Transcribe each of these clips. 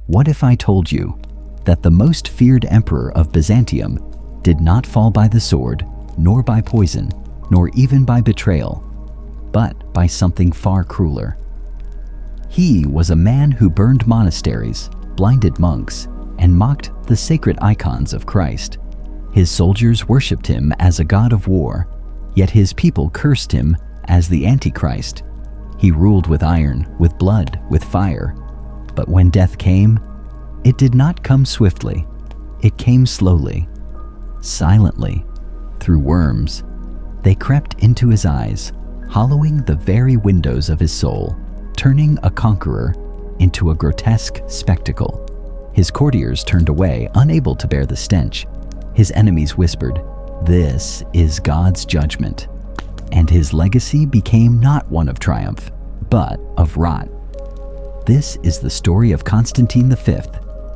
What if I told you that the most feared emperor of Byzantium did not fall by the sword, nor by poison, nor even by betrayal, but by something far crueler? He was a man who burned monasteries, blinded monks, and mocked the sacred icons of Christ. His soldiers worshipped him as a god of war, yet his people cursed him as the Antichrist. He ruled with iron, with blood, with fire. But when death came, it did not come swiftly. It came slowly, silently, through worms. They crept into his eyes, hollowing the very windows of his soul, turning a conqueror into a grotesque spectacle. His courtiers turned away, unable to bear the stench. His enemies whispered, "This is God's judgment." And his legacy became not one of triumph, but of rot. This is the story of Constantine V,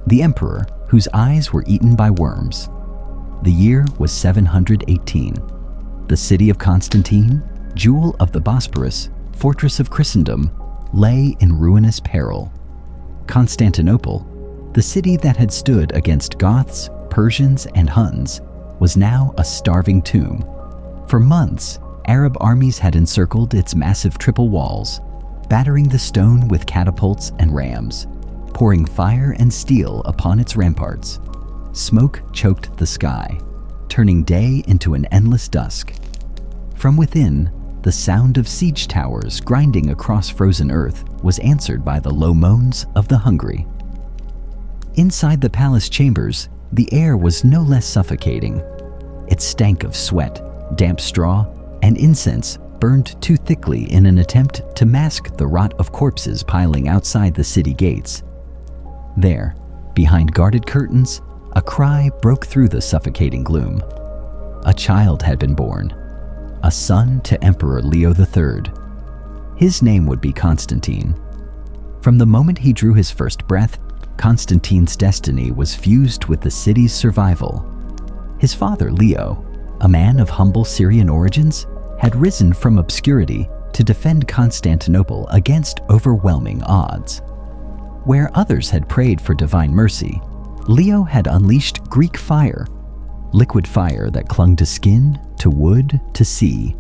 the emperor whose eyes were eaten by worms. The year was 718. The city of Constantine, jewel of the Bosporus, fortress of Christendom, lay in ruinous peril. Constantinople, the city that had stood against Goths, Persians, and Huns, was now a starving tomb. For months, Arab armies had encircled its massive triple walls, battering the stone with catapults and rams, pouring fire and steel upon its ramparts. Smoke choked the sky, turning day into an endless dusk. From within, the sound of siege towers grinding across frozen earth was answered by the low moans of the hungry. Inside the palace chambers, the air was no less suffocating. It stank of sweat, damp straw, and incense burned too thickly in an attempt to mask the rot of corpses piling outside the city gates. There, behind guarded curtains, a cry broke through the suffocating gloom. A child had been born, a son to Emperor Leo III. His name would be Constantine. From the moment he drew his first breath, Constantine's destiny was fused with the city's survival. His father, Leo, a man of humble Syrian origins, had risen from obscurity to defend Constantinople against overwhelming odds. Where others had prayed for divine mercy, Leo had unleashed Greek fire, liquid fire that clung to skin, to wood, to sea.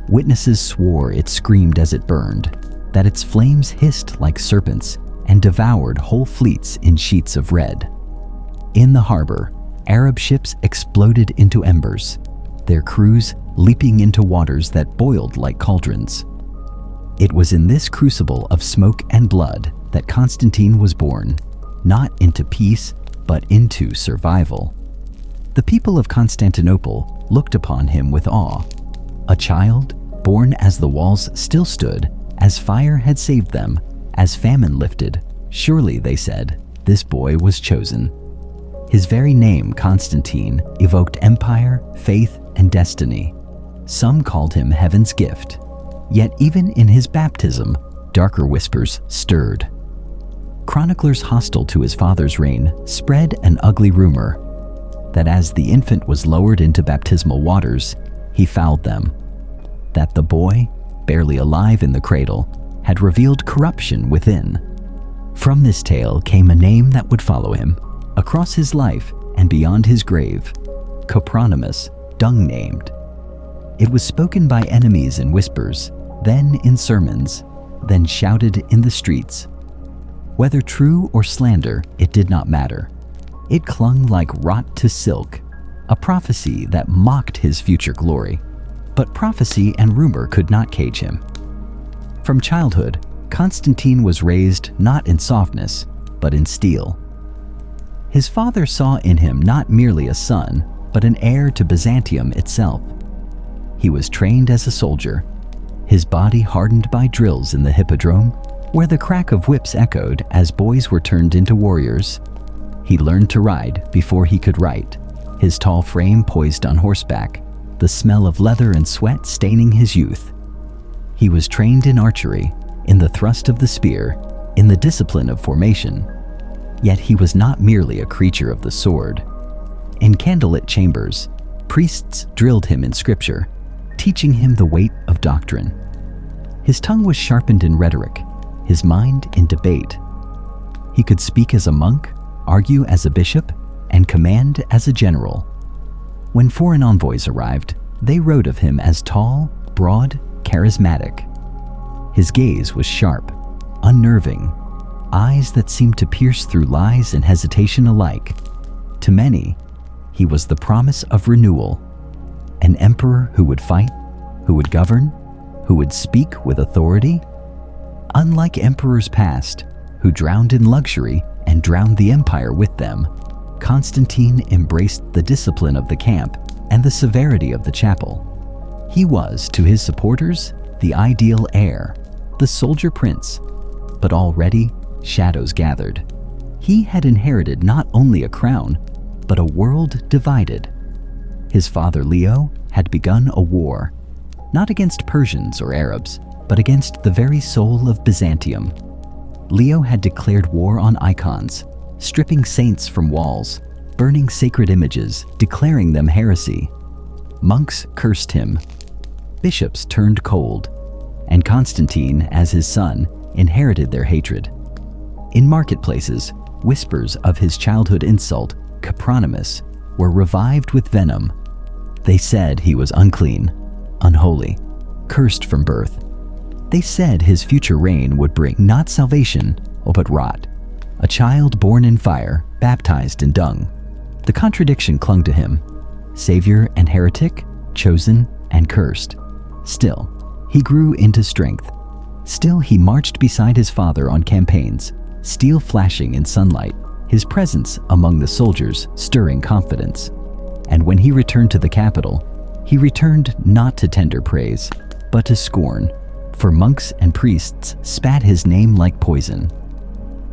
Witnesses swore it screamed as it burned, that its flames hissed like serpents and devoured whole fleets in sheets of red. In the harbor, Arab ships exploded into embers, their crews leaping into waters that boiled like cauldrons. It was in this crucible of smoke and blood that Constantine was born, not into peace, but into survival. The people of Constantinople looked upon him with awe. A child, born as the walls still stood, as fire had saved them, as famine lifted, surely, they said, this boy was chosen. His very name, Constantine, evoked empire, faith, and destiny. Some called him heaven's gift. Yet even in his baptism, darker whispers stirred. Chroniclers hostile to his father's reign spread an ugly rumor that as the infant was lowered into baptismal waters, he fouled them. That the boy, barely alive in the cradle, had revealed corruption within. From this tale came a name that would follow him, across his life and beyond his grave, Copronymus, dung-named. It was spoken by enemies in whispers, then in sermons, then shouted in the streets. Whether true or slander, it did not matter. It clung like rot to silk, a prophecy that mocked his future glory. But prophecy and rumor could not cage him. From childhood, Constantine was raised not in softness, but in steel. His father saw in him not merely a son, but an heir to Byzantium itself. He was trained as a soldier, his body hardened by drills in the hippodrome, where the crack of whips echoed as boys were turned into warriors. He learned to ride before he could write, his tall frame poised on horseback, the smell of leather and sweat staining his youth. He was trained in archery, in the thrust of the spear, in the discipline of formation. Yet he was not merely a creature of the sword. In candlelit chambers, priests drilled him in scripture, teaching him the weight of doctrine. His tongue was sharpened in rhetoric, his mind in debate. He He could speak as a monk, argue as a bishop, and command as a general. When foreign envoys arrived, they wrote of him as tall, broad, charismatic. His gaze was sharp, unnerving, eyes that seemed to pierce through lies and hesitation alike. To many, he was the promise of renewal, an emperor who would fight, who would govern, who would speak with authority. Unlike emperors past, who drowned in luxury and drowned the empire with them, Constantine embraced the discipline of the camp and the severity of the chapel. He was, to his supporters, the ideal heir, the soldier prince, but already shadows gathered. He had inherited not only a crown, but a world divided. His father Leo had begun a war, not against Persians or Arabs, but against the very soul of Byzantium. Leo had declared war on icons, stripping saints from walls, burning sacred images, declaring them heresy. Monks cursed him. Bishops turned cold, and Constantine, as his son, inherited their hatred. In marketplaces, whispers of his childhood insult, Capronymus, were revived with venom. They said he was unclean, unholy, cursed from birth. They said his future reign would bring not salvation, but rot. A child born in fire, baptized in dung. The contradiction clung to him. Savior and heretic, chosen and cursed. Still, he grew into strength. Still, he marched beside his father on campaigns, steel flashing in sunlight, his presence among the soldiers stirring confidence. And when he returned to the capital, he returned not to tender praise, but to scorn, for monks and priests spat his name like poison.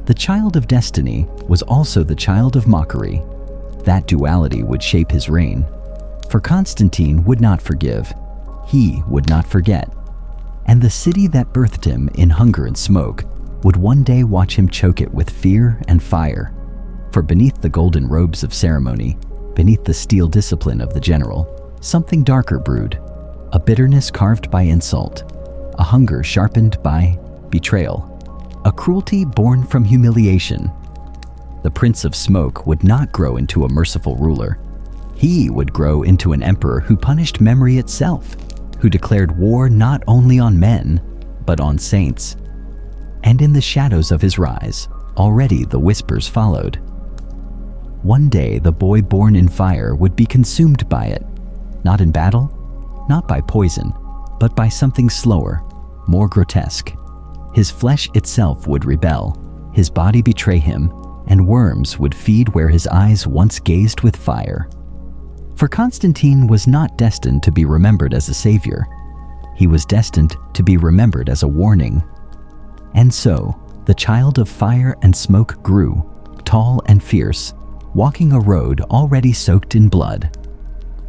The child of destiny was also the child of mockery. That duality would shape his reign. For Constantine would not forgive. He would not forget. And the city that birthed him in hunger and smoke would one day watch him choke it with fear and fire. For beneath the golden robes of ceremony, beneath the steel discipline of the general, something darker brewed, a bitterness carved by insult, a hunger sharpened by betrayal, a cruelty born from humiliation. The Prince of Smoke would not grow into a merciful ruler. He would grow into an emperor who punished memory itself, who declared war not only on men, but on saints. And in the shadows of his rise, already the whispers followed. One day the boy born in fire would be consumed by it, not in battle, not by poison, but by something slower, more grotesque. His flesh itself would rebel, his body betray him, and worms would feed where his eyes once gazed with fire. For Constantine was not destined to be remembered as a savior. He was destined to be remembered as a warning. And so, the child of fire and smoke grew, tall and fierce, walking a road already soaked in blood.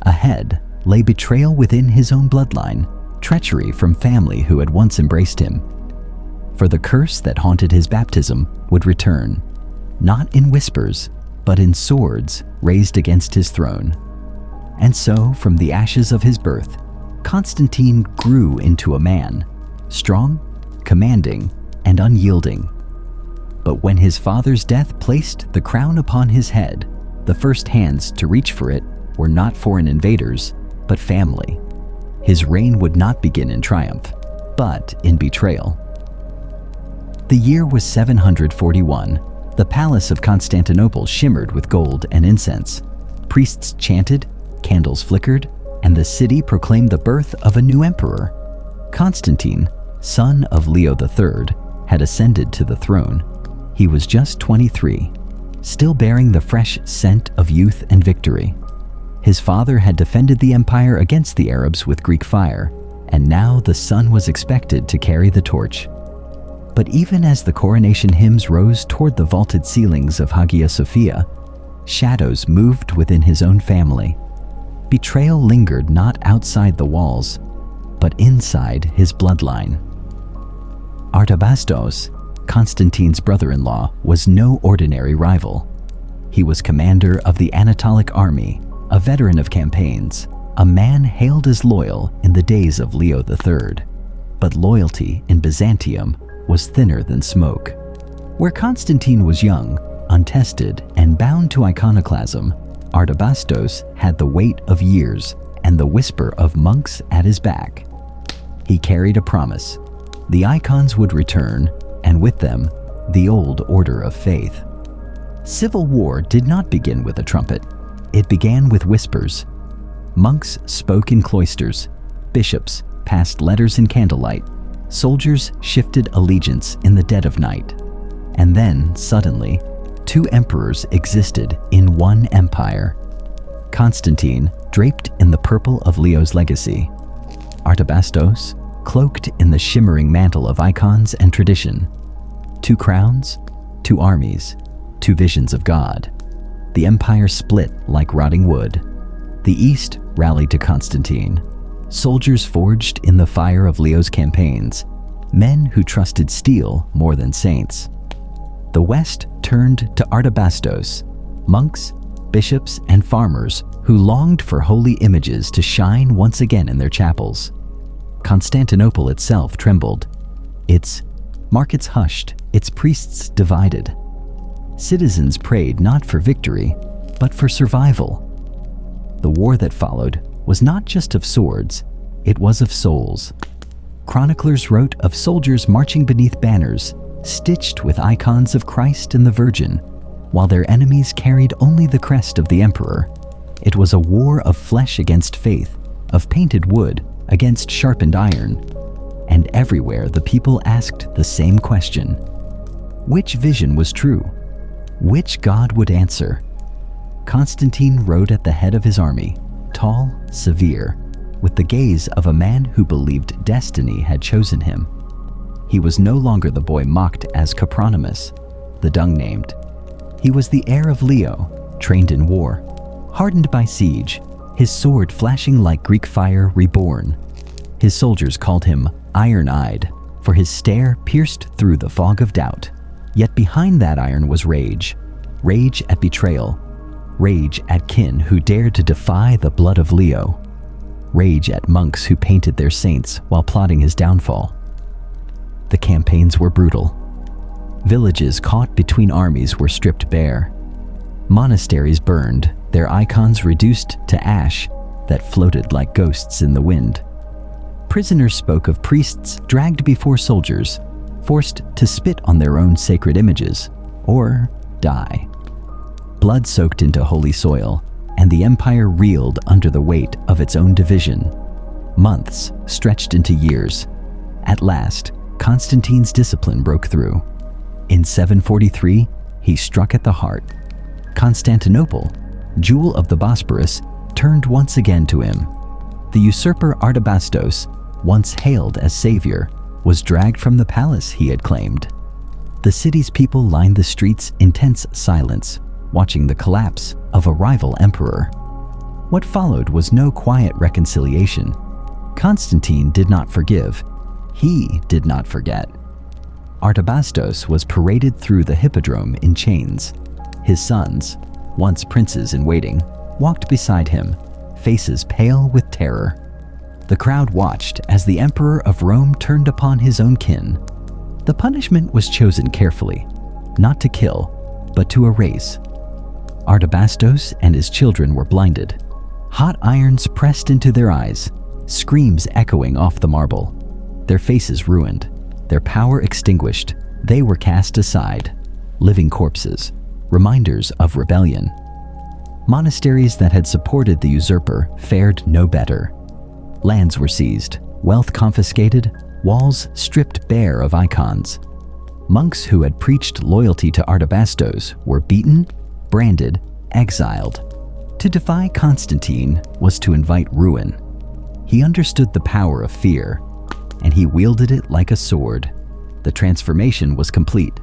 Ahead lay betrayal within his own bloodline, treachery from family who had once embraced him. For the curse that haunted his baptism would return, not in whispers, but in swords raised against his throne. And so, from the ashes of his birth, Constantine grew into a man, strong, commanding, and unyielding. But when his father's death placed the crown upon his head, the first hands to reach for it were not foreign invaders, but family. His reign would not begin in triumph, but in betrayal. The year was 741. The palace of Constantinople shimmered with gold and incense. Priests chanted, candles flickered, and the city proclaimed the birth of a new emperor. Constantine, son of Leo III, had ascended to the throne. He was just 23, still bearing the fresh scent of youth and victory. His father had defended the empire against the Arabs with Greek fire, and now the son was expected to carry the torch. But even as the coronation hymns rose toward the vaulted ceilings of Hagia Sophia, shadows moved within his own family. Betrayal lingered not outside the walls, but inside his bloodline. Artabasdos, Constantine's brother-in-law, was no ordinary rival. He was commander of the Anatolic army, a veteran of campaigns, a man hailed as loyal in the days of Leo III. But loyalty in Byzantium was thinner than smoke. Where Constantine was young, untested, and bound to iconoclasm, Artabasdos had the weight of years and the whisper of monks at his back. He carried a promise. The icons would return, and with them, the old order of faith. Civil war did not begin with a trumpet. It began with whispers. Monks spoke in cloisters. Bishops passed letters in candlelight. Soldiers shifted allegiance in the dead of night. And then, suddenly, two emperors existed in one empire. Constantine, draped in the purple of Leo's legacy. Artabasdos, cloaked in the shimmering mantle of icons and tradition. Two crowns, two armies, two visions of God. The empire split like rotting wood. The East rallied to Constantine. Soldiers forged in the fire of Leo's campaigns. Men who trusted steel more than saints. The West turned to Artabasdos, monks, bishops, and farmers who longed for holy images to shine once again in their chapels. Constantinople itself trembled. Its markets hushed, its priests divided. Citizens prayed not for victory, but for survival. The war that followed was not just of swords, it was of souls. Chroniclers wrote of soldiers marching beneath banners, stitched with icons of Christ and the Virgin, while their enemies carried only the crest of the emperor. It was a war of flesh against faith, of painted wood against sharpened iron. And everywhere the people asked the same question. Which vision was true? Which God would answer? Constantine rode at the head of his army, tall, severe, with the gaze of a man who believed destiny had chosen him. He was no longer the boy mocked as Copronymus, the dung-named. He was the heir of Leo, trained in war, hardened by siege, his sword flashing like Greek fire reborn. His soldiers called him iron-eyed, for his stare pierced through the fog of doubt. Yet behind that iron was rage. Rage at betrayal. Rage at kin who dared to defy the blood of Leo. Rage at monks who painted their saints while plotting his downfall. The campaigns were brutal. Villages caught between armies were stripped bare. Monasteries burned, their icons reduced to ash that floated like ghosts in the wind. Prisoners spoke of priests dragged before soldiers, forced to spit on their own sacred images, or die. Blood soaked into holy soil, and the empire reeled under the weight of its own division. Months stretched into years. At last, Constantine's discipline broke through. In 743, he struck at the heart. Constantinople, jewel of the Bosporus, turned once again to him. The usurper Artabasdos, once hailed as savior, was dragged from the palace he had claimed. The city's people lined the streets in tense silence, watching the collapse of a rival emperor. What followed was no quiet reconciliation. Constantine did not forgive. He did not forget. Artabasdos was paraded through the hippodrome in chains. His sons, once princes in waiting, walked beside him, faces pale with terror. The crowd watched as the Emperor of Rome turned upon his own kin. The punishment was chosen carefully, not to kill, but to erase. Artabasdos and his children were blinded. Hot irons pressed into their eyes, screams echoing off the marble. Their faces ruined, their power extinguished. They were cast aside, living corpses, reminders of rebellion. Monasteries that had supported the usurper fared no better. Lands were seized, wealth confiscated, walls stripped bare of icons. Monks who had preached loyalty to Artabasdos were beaten, branded, exiled. To defy Constantine was to invite ruin. He understood the power of fear, and he wielded it like a sword. The transformation was complete.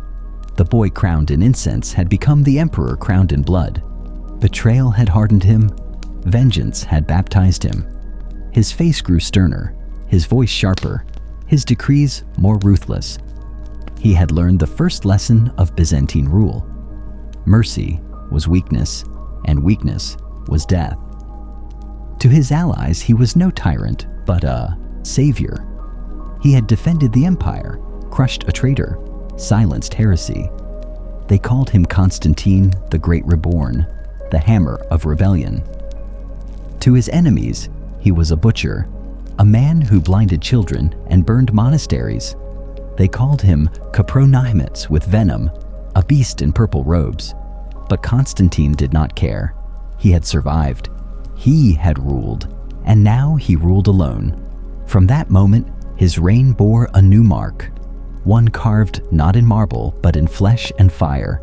The boy crowned in incense had become the emperor crowned in blood. Betrayal had hardened him. Vengeance had baptized him. His face grew sterner, his voice sharper, his decrees more ruthless. He had learned the first lesson of Byzantine rule. Mercy was weakness, and weakness was death. To his allies, he was no tyrant, but a savior. He had defended the empire, crushed a traitor, silenced heresy, They called him Constantine the Great Reborn, the Hammer of Rebellion. To his enemies, he was a butcher, a man who blinded children and burned monasteries. They called him Copronymus with venom, a beast in purple robes. But Constantine did not care. He had survived. He had ruled, and now he ruled alone. From that moment, his reign bore a new mark, one carved not in marble but in flesh and fire.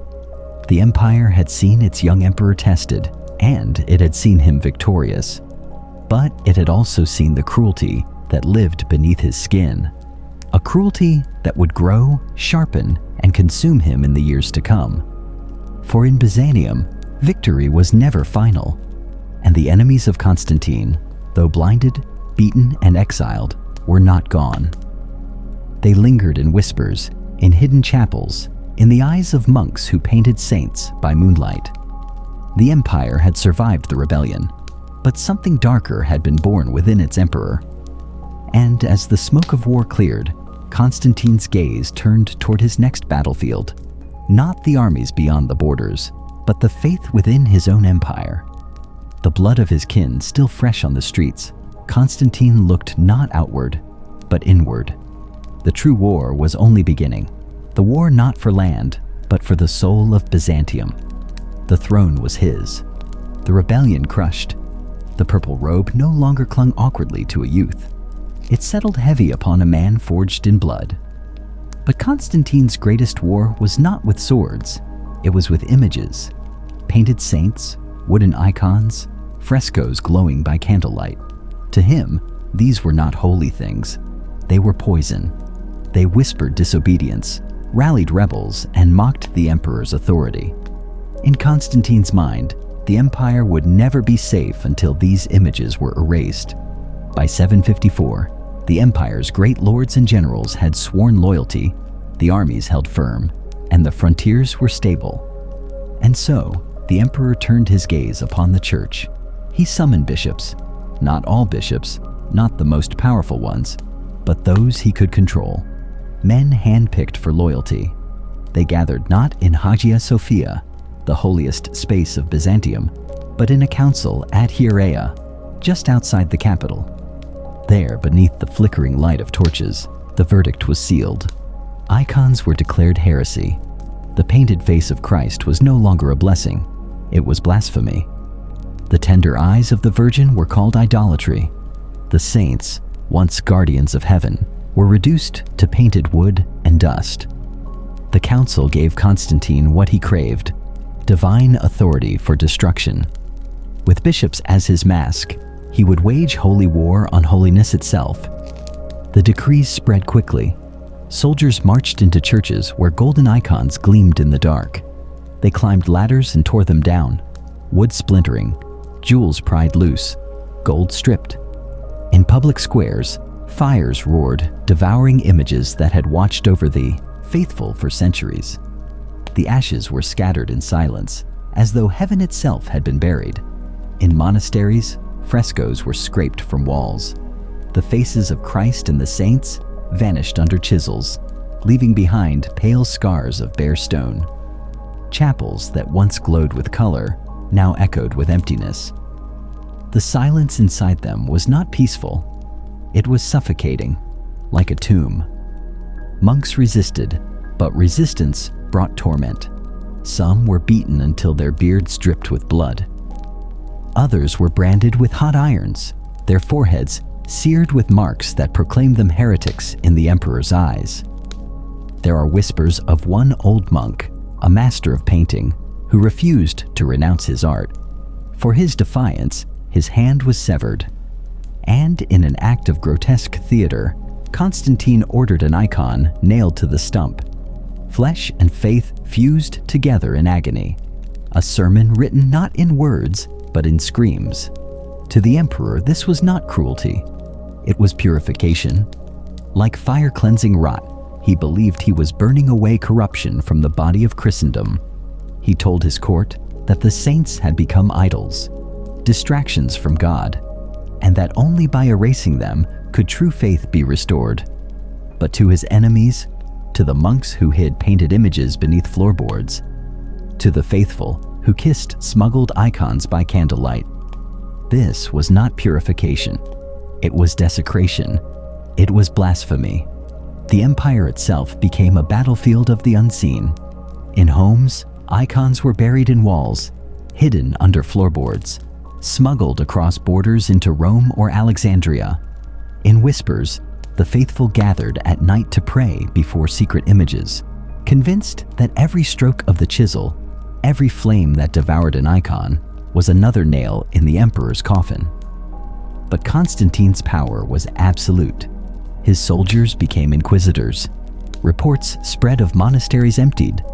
The empire had seen its young emperor tested, and it had seen him victorious. But it had also seen the cruelty that lived beneath his skin, a cruelty that would grow, sharpen, and consume him in the years to come. For in Byzantium, victory was never final, and the enemies of Constantine, though blinded, beaten, and exiled, were not gone. They lingered in whispers, in hidden chapels, in the eyes of monks who painted saints by moonlight. The empire had survived the rebellion, but something darker had been born within its emperor. And as the smoke of war cleared, Constantine's gaze turned toward his next battlefield, not the armies beyond the borders, but the faith within his own empire. The blood of his kin still fresh on the streets, Constantine looked not outward, but inward. The true war was only beginning, the war not for land, but for the soul of Byzantium. The throne was his, the rebellion crushed. The purple robe no longer clung awkwardly to a youth. It settled heavy upon a man forged in blood. But Constantine's greatest war was not with swords, it was with images. Painted saints, wooden icons, frescoes glowing by candlelight. To him, these were not holy things. They were poison. They whispered disobedience, rallied rebels, and mocked the emperor's authority. In Constantine's mind, the empire would never be safe until these images were erased. By 754, the empire's great lords and generals had sworn loyalty, the armies held firm, and the frontiers were stable. And so, the emperor turned his gaze upon the church. He summoned bishops, not all bishops, not the most powerful ones, but those he could control, men handpicked for loyalty. They gathered not in Hagia Sophia, the holiest space of Byzantium, but in a council at Hierea, just outside the capital. There, beneath the flickering light of torches, the verdict was sealed. Icons were declared heresy. The painted face of Christ was no longer a blessing, it was blasphemy. The tender eyes of the Virgin were called idolatry. The saints, once guardians of heaven, were reduced to painted wood and dust. The council gave Constantine what he craved, divine authority for destruction. With bishops as his mask, he would wage holy war on holiness itself. The decrees spread quickly. Soldiers marched into churches where golden icons gleamed in the dark. They climbed ladders and tore them down, wood splintering, jewels pried loose, gold stripped. In public squares, fires roared, devouring images that had watched over the faithful for centuries. The ashes were scattered in silence, as though heaven itself had been buried. In monasteries, frescoes were scraped from walls. The faces of Christ and the saints vanished under chisels, leaving behind pale scars of bare stone. Chapels that once glowed with color now echoed with emptiness. The silence inside them was not peaceful. It was suffocating, like a tomb. Monks resisted, but resistance brought torment. Some were beaten until their beards dripped with blood. Others were branded with hot irons, their foreheads seared with marks that proclaimed them heretics in the emperor's eyes. There are whispers of one old monk, a master of painting, who refused to renounce his art. For his defiance, his hand was severed. And in an act of grotesque theater, Constantine ordered an icon nailed to the stump. Flesh and faith fused together in agony. A sermon written not in words, but in screams. To the emperor, this was not cruelty. It was purification. Like fire-cleansing rot, he believed he was burning away corruption from the body of Christendom. He told his court that the saints had become idols, distractions from God, and that only by erasing them could true faith be restored. But to his enemies, to the monks who hid painted images beneath floorboards, to the faithful who kissed smuggled icons by candlelight. This was not purification. It was desecration. It was blasphemy. The empire itself became a battlefield of the unseen. In homes, icons were buried in walls, hidden under floorboards, smuggled across borders into Rome or Alexandria. In whispers, the faithful gathered at night to pray before secret images, convinced that every stroke of the chisel, every flame that devoured an icon, was another nail in the emperor's coffin. But Constantine's power was absolute. His soldiers became inquisitors. Reports spread of monasteries emptied,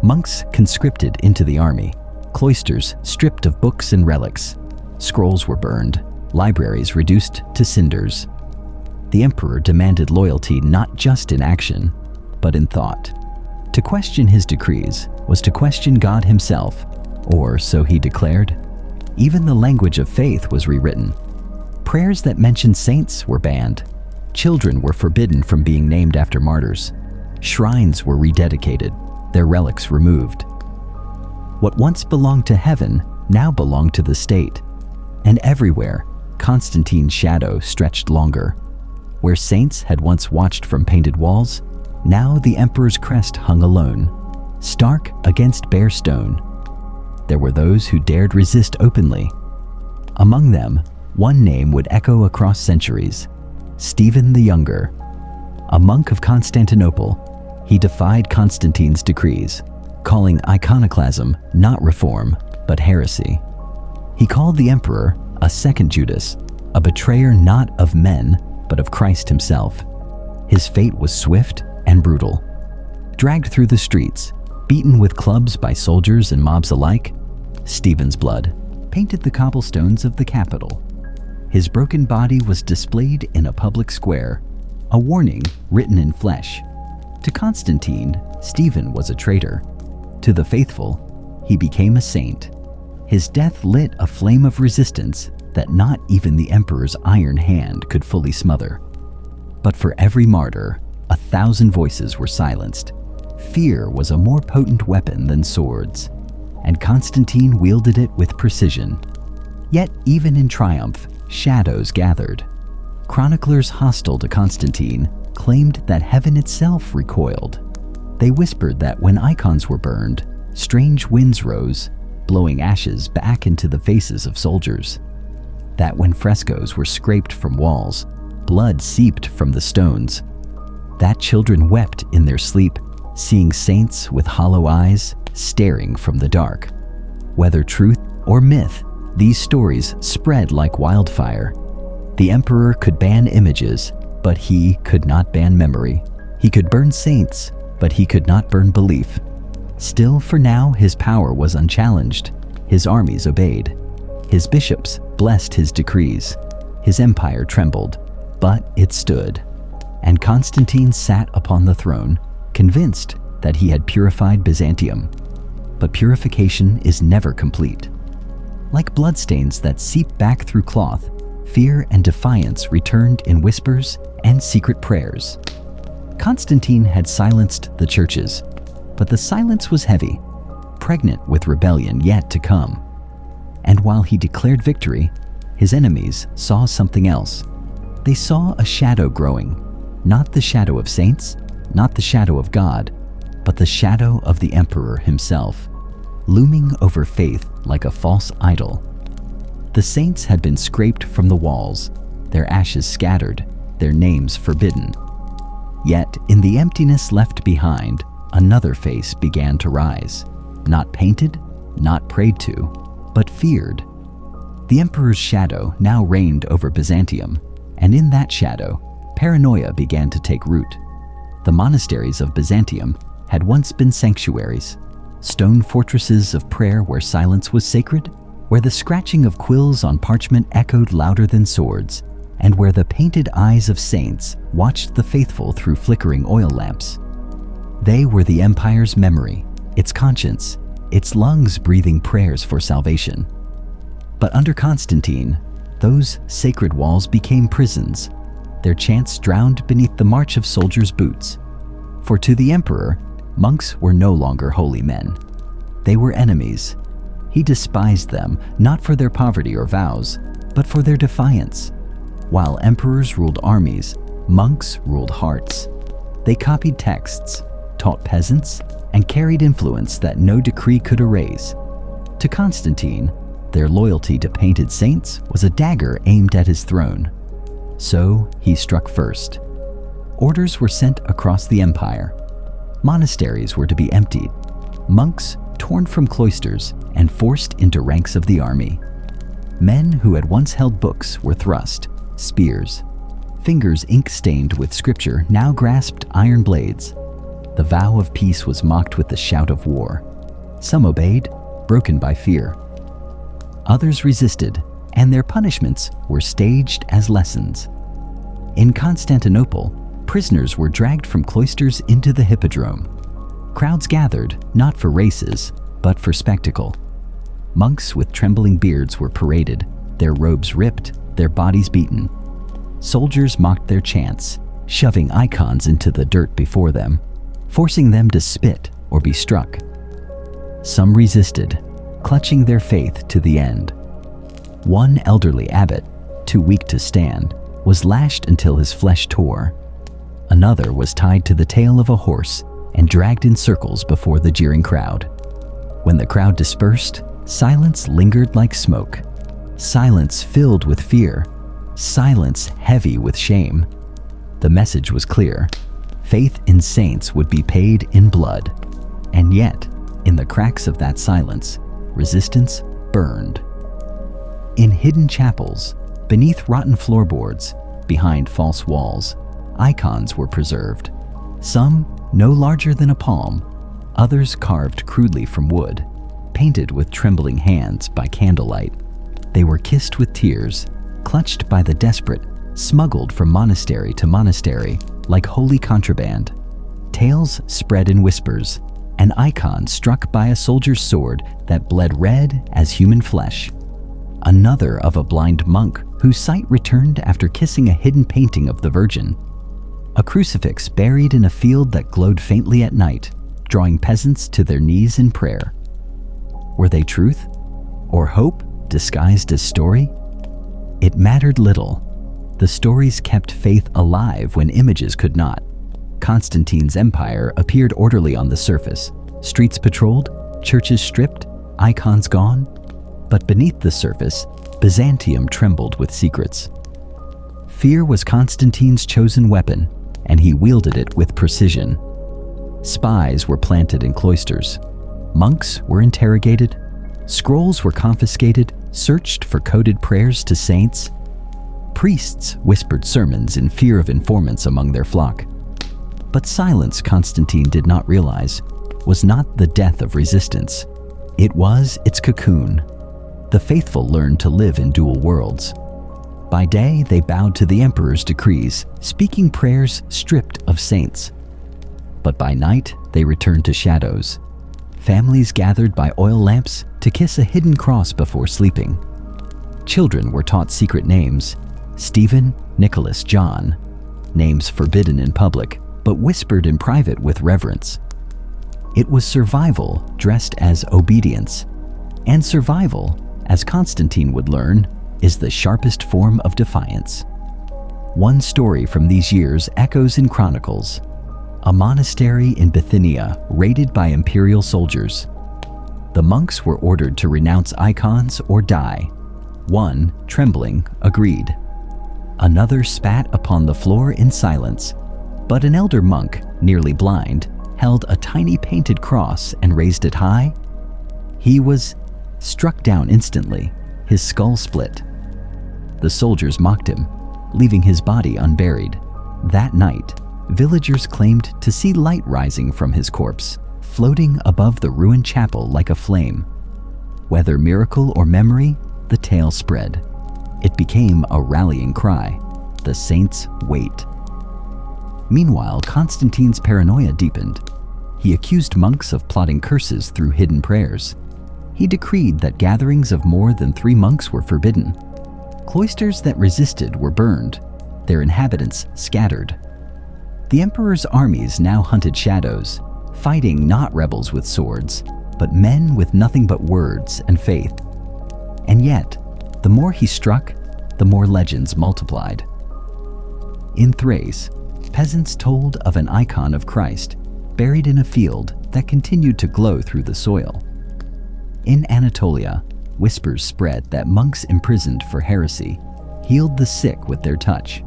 monks conscripted into the army, cloisters stripped of books and relics, scrolls were burned, libraries reduced to cinders. The emperor demanded loyalty not just in action, but in thought. To question his decrees was to question God himself, or so he declared. Even the language of faith was rewritten. Prayers that mentioned saints were banned. Children were forbidden from being named after martyrs. Shrines were rededicated, their relics removed. What once belonged to heaven now belonged to the state. And everywhere, Constantine's shadow stretched longer. Where saints had once watched from painted walls, now the emperor's crest hung alone, stark against bare stone. There were those who dared resist openly. Among them, one name would echo across centuries: Stephen the Younger. A monk of Constantinople, he defied Constantine's decrees, calling iconoclasm not reform, but heresy. He called the emperor a second Judas, a betrayer not of men, but of Christ himself. His fate was swift and brutal. Dragged through the streets, beaten with clubs by soldiers and mobs alike, Stephen's blood painted the cobblestones of the capital. His broken body was displayed in a public square, a warning written in flesh. To Constantine, Stephen was a traitor. To the faithful, he became a saint. His death lit a flame of resistance that not even the emperor's iron hand could fully smother. But for every martyr, 1,000 voices were silenced. Fear was a more potent weapon than swords, and Constantine wielded it with precision. Yet even in triumph, shadows gathered. Chroniclers hostile to Constantine claimed that heaven itself recoiled. They whispered that when icons were burned, strange winds rose, blowing ashes back into the faces of soldiers. That when frescoes were scraped from walls, blood seeped from the stones. That children wept in their sleep, seeing saints with hollow eyes staring from the dark. Whether truth or myth, these stories spread like wildfire. The emperor could ban images, but he could not ban memory. He could burn saints, but he could not burn belief. Still, for now, his power was unchallenged. His armies obeyed. His bishops blessed his decrees. His empire trembled, but it stood. And Constantine sat upon the throne, convinced that he had purified Byzantium. But purification is never complete. Like bloodstains that seep back through cloth, fear and defiance returned in whispers and secret prayers. Constantine had silenced the churches, but the silence was heavy, pregnant with rebellion yet to come. And while he declared victory, his enemies saw something else. They saw a shadow growing, not the shadow of saints, not the shadow of God, but the shadow of the emperor himself, looming over faith like a false idol. The saints had been scraped from the walls, their ashes scattered, their names forbidden. Yet, in the emptiness left behind, another face began to rise, not painted, not prayed to, but feared. The emperor's shadow now reigned over Byzantium, and in that shadow, paranoia began to take root. The monasteries of Byzantium had once been sanctuaries, stone fortresses of prayer where silence was sacred, where the scratching of quills on parchment echoed louder than swords, and where the painted eyes of saints watched the faithful through flickering oil lamps. They were the empire's memory, its conscience, its lungs breathing prayers for salvation. But under Constantine, those sacred walls became prisons, their chants drowned beneath the march of soldiers' boots. For to the emperor, monks were no longer holy men. They were enemies. He despised them not for their poverty or vows, but for their defiance. While emperors ruled armies, monks ruled hearts. They copied texts, taught peasants, and carried influence that no decree could erase. To Constantine, their loyalty to painted saints was a dagger aimed at his throne. So he struck first. Orders were sent across the empire. Monasteries were to be emptied, monks torn from cloisters and forced into ranks of the army. Men who had once held books were thrust, spears. Fingers ink-stained with scripture now grasped iron blades. The vow of peace was mocked with the shout of war. Some obeyed, broken by fear. Others resisted, and their punishments were staged as lessons. In Constantinople, prisoners were dragged from cloisters into the hippodrome. Crowds gathered, not for races, but for spectacle. Monks with trembling beards were paraded, their robes ripped, their bodies beaten. Soldiers mocked their chants, shoving icons into the dirt before them, forcing them to spit or be struck. Some resisted, clutching their faith to the end. One elderly abbot, too weak to stand, was lashed until his flesh tore. Another was tied to the tail of a horse and dragged in circles before the jeering crowd. When the crowd dispersed, silence lingered like smoke. Silence filled with fear. Silence heavy with shame. The message was clear. Faith in saints would be paid in blood. And yet, in the cracks of that silence, resistance burned. In hidden chapels, beneath rotten floorboards, behind false walls, icons were preserved. Some no larger than a palm, others carved crudely from wood, painted with trembling hands by candlelight. They were kissed with tears, clutched by the desperate, smuggled from monastery to monastery like holy contraband. Tales spread in whispers, an icon struck by a soldier's sword that bled red as human flesh. Another of a blind monk whose sight returned after kissing a hidden painting of the Virgin. A crucifix buried in a field that glowed faintly at night, drawing peasants to their knees in prayer. Were they truth? Or hope disguised as story? It mattered little. The stories kept faith alive when images could not. Constantine's empire appeared orderly on the surface, streets patrolled, churches stripped, icons gone. But beneath the surface, Byzantium trembled with secrets. Fear was Constantine's chosen weapon, and he wielded it with precision. Spies were planted in cloisters. Monks were interrogated. Scrolls were confiscated, searched for coded prayers to saints. Priests whispered sermons in fear of informants among their flock. But silence, Constantine did not realize, was not the death of resistance. It was its cocoon. The faithful learned to live in dual worlds. By day, they bowed to the emperor's decrees, speaking prayers stripped of saints. But by night, they returned to shadows. Families gathered by oil lamps to kiss a hidden cross before sleeping. Children were taught secret names: Stephen, Nicholas, John. Names forbidden in public, but whispered in private with reverence. It was survival dressed as obedience. And survival, as Constantine would learn, is the sharpest form of defiance. One story from these years echoes in chronicles. A monastery in Bithynia raided by imperial soldiers. The monks were ordered to renounce icons or die. One, trembling, agreed. Another spat upon the floor in silence, but an elder monk, nearly blind, held a tiny painted cross and raised it high. He was struck down instantly, his skull split. The soldiers mocked him, leaving his body unburied. That night, villagers claimed to see light rising from his corpse, floating above the ruined chapel like a flame. Whether miracle or memory, the tale spread. It became a rallying cry. The saints wait. Meanwhile, Constantine's paranoia deepened. He accused monks of plotting curses through hidden prayers. He decreed that gatherings of more than 3 monks were forbidden. Cloisters that resisted were burned, their inhabitants scattered. The emperor's armies now hunted shadows, fighting not rebels with swords, but men with nothing but words and faith. And yet, the more he struck, the more legends multiplied. In Thrace, peasants told of an icon of Christ buried in a field that continued to glow through the soil. In Anatolia, whispers spread that monks imprisoned for heresy healed the sick with their touch.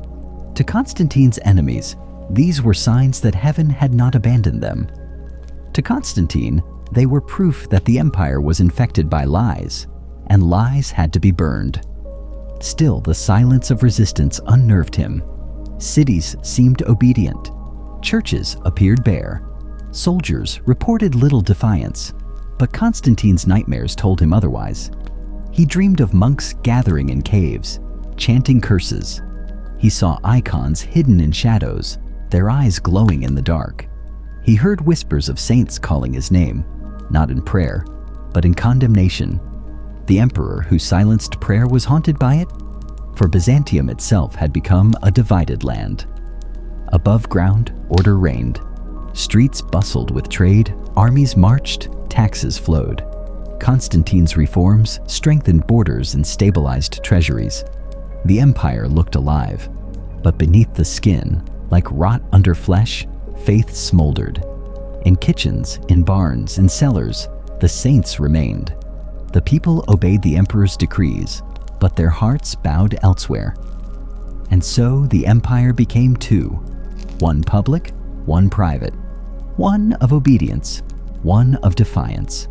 To Constantine's enemies, these were signs that heaven had not abandoned them. To Constantine, they were proof that the empire was infected by lies, and lies had to be burned. Still, the silence of resistance unnerved him. Cities seemed obedient. Churches appeared bare. Soldiers reported little defiance, but Constantine's nightmares told him otherwise. He dreamed of monks gathering in caves, chanting curses. He saw icons hidden in shadows, their eyes glowing in the dark. He heard whispers of saints calling his name, not in prayer, but in condemnation. The emperor who silenced prayer was haunted by it, for Byzantium itself had become a divided land. Above ground, order reigned. Streets bustled with trade, armies marched, taxes flowed. Constantine's reforms strengthened borders and stabilized treasuries. The empire looked alive, but beneath the skin, like rot under flesh, faith smoldered. In kitchens, in barns, in cellars, the saints remained. The people obeyed the emperor's decrees, but their hearts bowed elsewhere. And so the empire became two, one public, one private, one of obedience, one of defiance.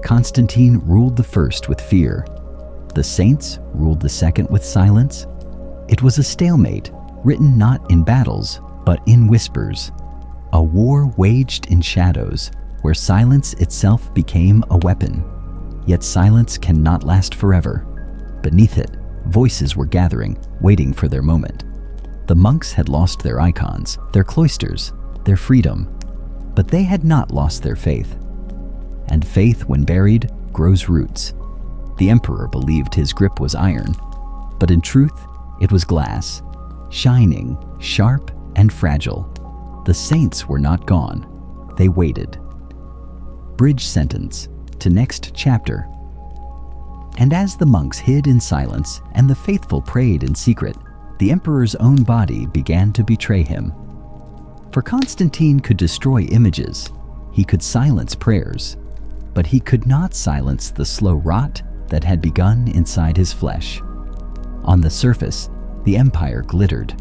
Constantine ruled the first with fear. The saints ruled the second with silence. It was a stalemate, written not in battles, but in whispers. A war waged in shadows, where silence itself became a weapon. Yet silence cannot last forever. Beneath it, voices were gathering, waiting for their moment. The monks had lost their icons, their cloisters, their freedom, but they had not lost their faith. And faith, when buried, grows roots. The emperor believed his grip was iron, but in truth, it was glass, shining, sharp, and fragile. The saints were not gone. They waited. Bridge sentence to next chapter. And as the monks hid in silence and the faithful prayed in secret, the emperor's own body began to betray him. For Constantine could destroy images, he could silence prayers, but he could not silence the slow rot that had begun inside his flesh. On the surface, the empire glittered.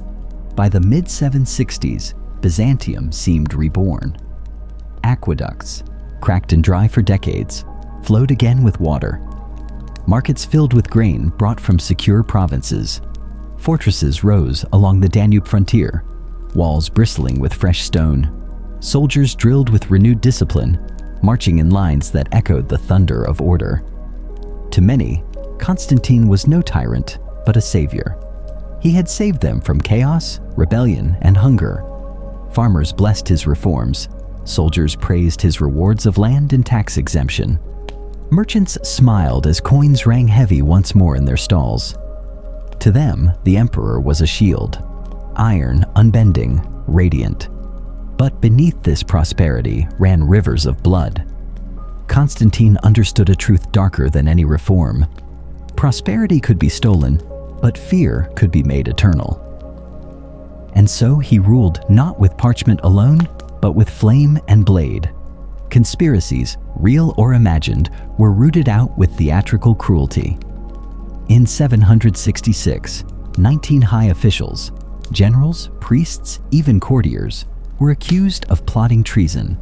By the mid-760s, Byzantium seemed reborn. Aqueducts, cracked and dry for decades, flowed again with water. Markets filled with grain brought from secure provinces. Fortresses rose along the Danube frontier, walls bristling with fresh stone. Soldiers drilled with renewed discipline, marching in lines that echoed the thunder of order. To many, Constantine was no tyrant, but a savior. He had saved them from chaos, rebellion, and hunger. Farmers blessed his reforms. Soldiers praised his rewards of land and tax exemption. Merchants smiled as coins rang heavy once more in their stalls. To them, the emperor was a shield, iron, unbending, radiant. But beneath this prosperity ran rivers of blood. Constantine understood a truth darker than any reform. Prosperity could be stolen, but fear could be made eternal. And so he ruled not with parchment alone, but with flame and blade. Conspiracies, real or imagined, were rooted out with theatrical cruelty. In 766, 19 high officials, generals, priests, even courtiers, were accused of plotting treason.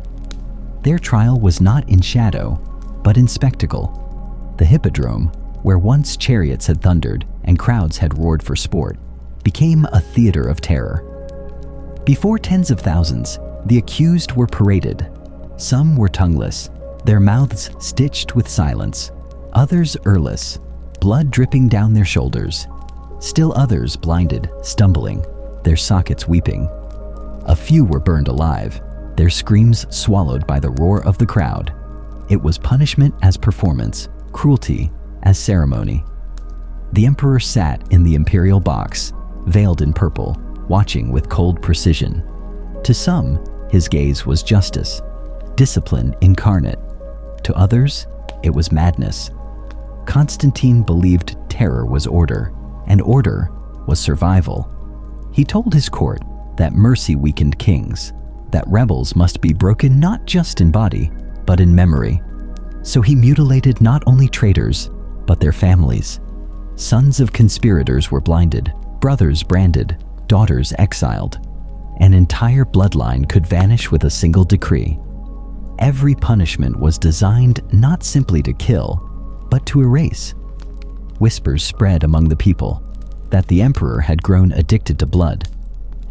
Their trial was not in shadow, but in spectacle. The Hippodrome, where once chariots had thundered and crowds had roared for sport, became a theater of terror. Before tens of thousands, the accused were paraded. Some were tongueless, their mouths stitched with silence, others earless, blood dripping down their shoulders. Still others blinded, stumbling, their sockets weeping. A few were burned alive, their screams swallowed by the roar of the crowd. It was punishment as performance, cruelty as ceremony. The emperor sat in the imperial box, veiled in purple, watching with cold precision. To some, his gaze was justice, discipline incarnate. To others, it was madness. Constantine believed terror was order, and order was survival. He told his court that mercy weakened kings, that rebels must be broken not just in body, but in memory. So he mutilated not only traitors, but their families. Sons of conspirators were blinded, brothers branded, daughters exiled. An entire bloodline could vanish with a single decree. Every punishment was designed not simply to kill, but to erase. Whispers spread among the people that the emperor had grown addicted to blood,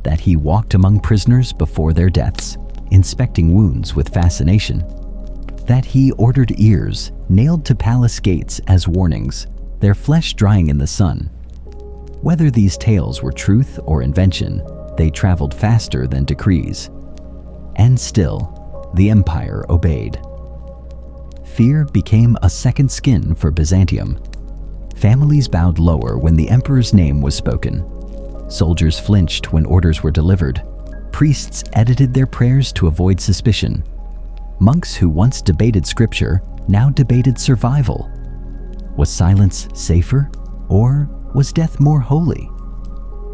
that he walked among prisoners before their deaths, inspecting wounds with fascination, that he ordered ears nailed to palace gates as warnings, their flesh drying in the sun. Whether these tales were truth or invention, they traveled faster than decrees. And still, the empire obeyed. Fear became a second skin for Byzantium. Families bowed lower when the emperor's name was spoken. Soldiers flinched when orders were delivered. Priests edited their prayers to avoid suspicion. Monks who once debated scripture now debated survival. Was silence safer, or was death more holy?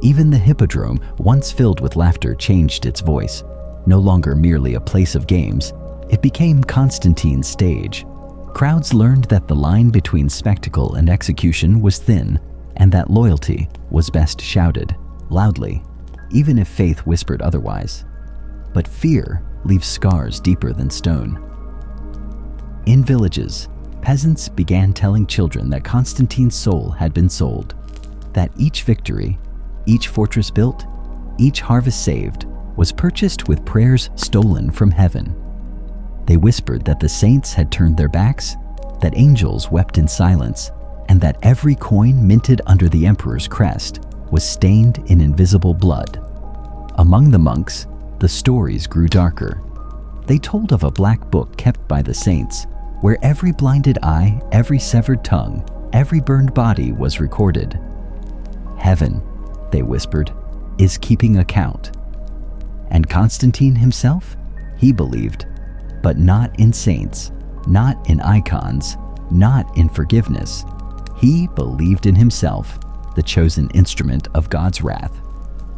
Even the hippodrome, once filled with laughter, changed its voice. No longer merely a place of games, it became Constantine's stage. Crowds learned that the line between spectacle and execution was thin, and that loyalty was best shouted, loudly, even if faith whispered otherwise. But fear leaves scars deeper than stone. In villages, peasants began telling children that Constantine's soul had been sold, that each victory, each fortress built, each harvest saved, was purchased with prayers stolen from heaven. They whispered that the saints had turned their backs, that angels wept in silence, and that every coin minted under the emperor's crest was stained in invisible blood. Among the monks, the stories grew darker. They told of a black book kept by the saints, where every blinded eye, every severed tongue, every burned body was recorded. Heaven, they whispered, is keeping account. And Constantine himself, he believed, but not in saints, not in icons, not in forgiveness. He believed in himself, the chosen instrument of God's wrath.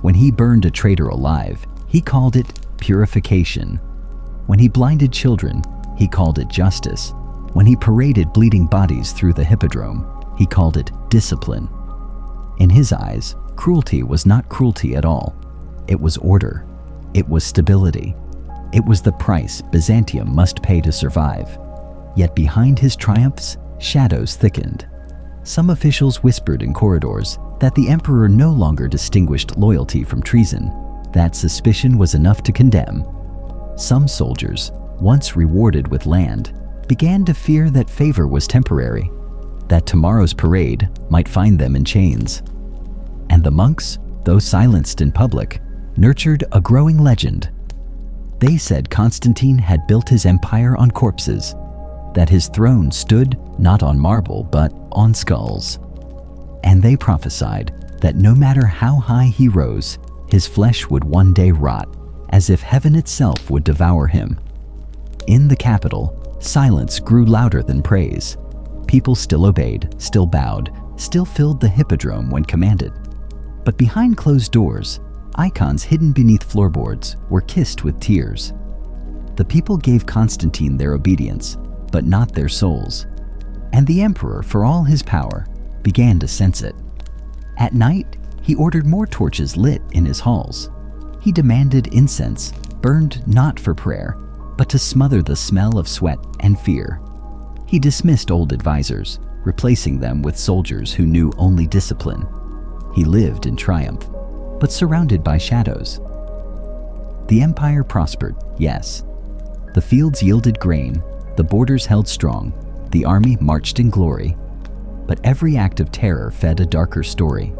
When he burned a traitor alive, he called it purification. When he blinded children, he called it justice. When he paraded bleeding bodies through the hippodrome, he called it discipline. In his eyes, cruelty was not cruelty at all. It was order. It was stability. It was the price Byzantium must pay to survive. Yet behind his triumphs, shadows thickened. Some officials whispered in corridors that the emperor no longer distinguished loyalty from treason, that suspicion was enough to condemn. Some soldiers, once rewarded with land, began to fear that favor was temporary, that tomorrow's parade might find them in chains. And the monks, though silenced in public, nurtured a growing legend. They said Constantine had built his empire on corpses, that his throne stood not on marble but on skulls. And they prophesied that no matter how high he rose, his flesh would one day rot, as if heaven itself would devour him. In the capital, silence grew louder than praise. People still obeyed, still bowed, still filled the hippodrome when commanded. But behind closed doors, icons hidden beneath floorboards were kissed with tears. The people gave Constantine their obedience, but not their souls. And the emperor, for all his power, began to sense it. At night, he ordered more torches lit in his halls. He demanded incense, burned not for prayer, but to smother the smell of sweat and fear. He dismissed old advisors, replacing them with soldiers who knew only discipline. He lived in triumph, but surrounded by shadows. The empire prospered, yes. The fields yielded grain, the borders held strong, the army marched in glory. But every act of terror fed a darker story.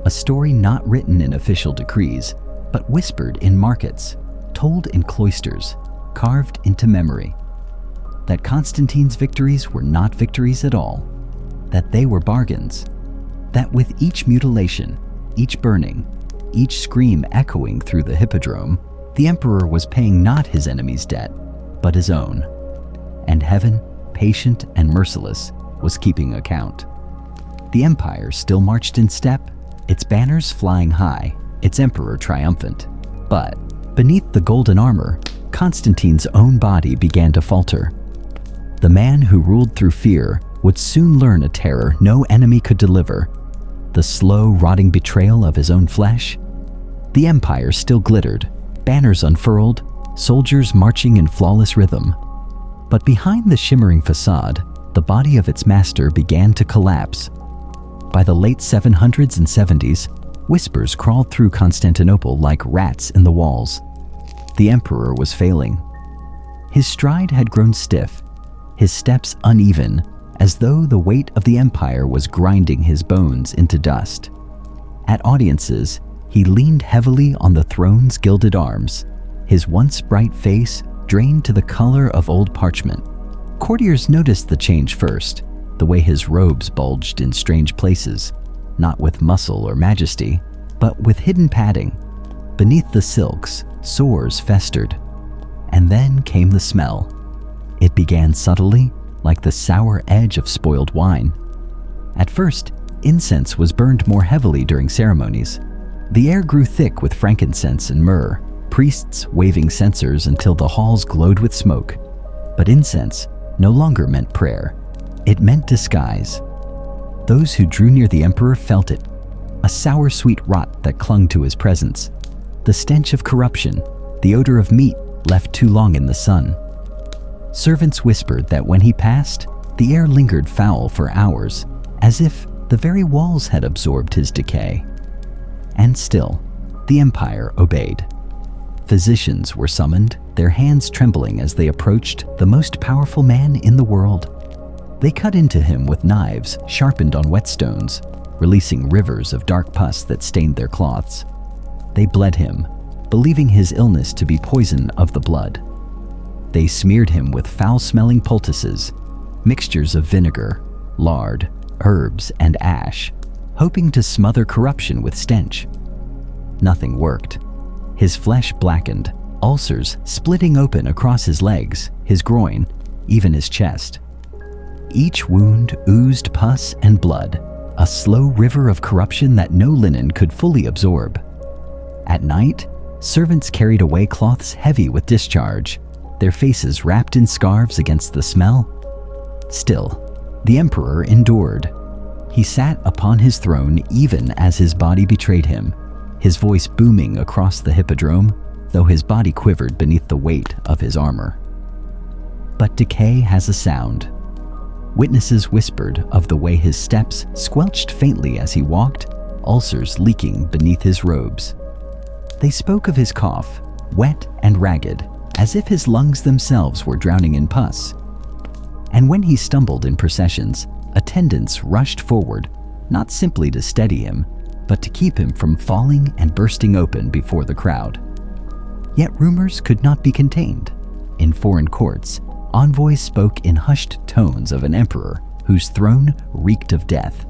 A story not written in official decrees, but whispered in markets, told in cloisters, carved into memory. That Constantine's victories were not victories at all, that they were bargains, that with each mutilation, each burning, each scream echoing through the hippodrome, the emperor was paying not his enemy's debt, but his own. And heaven, patient and merciless, was keeping account. The empire still marched in step, its banners flying high, its emperor triumphant. But beneath the golden armor, Constantine's own body began to falter. The man who ruled through fear would soon learn a terror no enemy could deliver, the slow, rotting betrayal of his own flesh. The empire still glittered, banners unfurled, soldiers marching in flawless rhythm. But behind the shimmering facade, the body of its master began to collapse. By the late 700s and 70s, whispers crawled through Constantinople like rats in the walls. The emperor was failing. His stride had grown stiff, his steps uneven, as though the weight of the empire was grinding his bones into dust. At audiences, he leaned heavily on the throne's gilded arms, his once bright face drained to the color of old parchment. Courtiers noticed the change first, the way his robes bulged in strange places, not with muscle or majesty, but with hidden padding. Beneath the silks, sores festered. And then came the smell. It began subtly, like the sour edge of spoiled wine. At first, incense was burned more heavily during ceremonies. The air grew thick with frankincense and myrrh, priests waving censers until the halls glowed with smoke. But incense no longer meant prayer. It meant disguise. Those who drew near the emperor felt it, a sour sweet rot that clung to his presence, the stench of corruption, the odor of meat left too long in the sun. Servants whispered that when he passed, the air lingered foul for hours, as if the very walls had absorbed his decay. And still, the empire obeyed. Physicians were summoned, their hands trembling as they approached the most powerful man in the world. They cut into him with knives sharpened on whetstones, releasing rivers of dark pus that stained their cloths. They bled him, believing his illness to be poison of the blood. They smeared him with foul-smelling poultices, mixtures of vinegar, lard, herbs, and ash, hoping to smother corruption with stench. Nothing worked. His flesh blackened, ulcers splitting open across his legs, his groin, even his chest. Each wound oozed pus and blood, a slow river of corruption that no linen could fully absorb. At night, servants carried away cloths heavy with discharge, their faces wrapped in scarves against the smell. Still, the emperor endured. He sat upon his throne even as his body betrayed him, his voice booming across the hippodrome, though his body quivered beneath the weight of his armor. But decay has a sound. Witnesses whispered of the way his steps squelched faintly as he walked, ulcers leaking beneath his robes. They spoke of his cough, wet and ragged, as if his lungs themselves were drowning in pus. And when he stumbled in processions, attendants rushed forward, not simply to steady him, but to keep him from falling and bursting open before the crowd. Yet rumors could not be contained. In foreign courts, envoys spoke in hushed tones of an emperor whose throne reeked of death.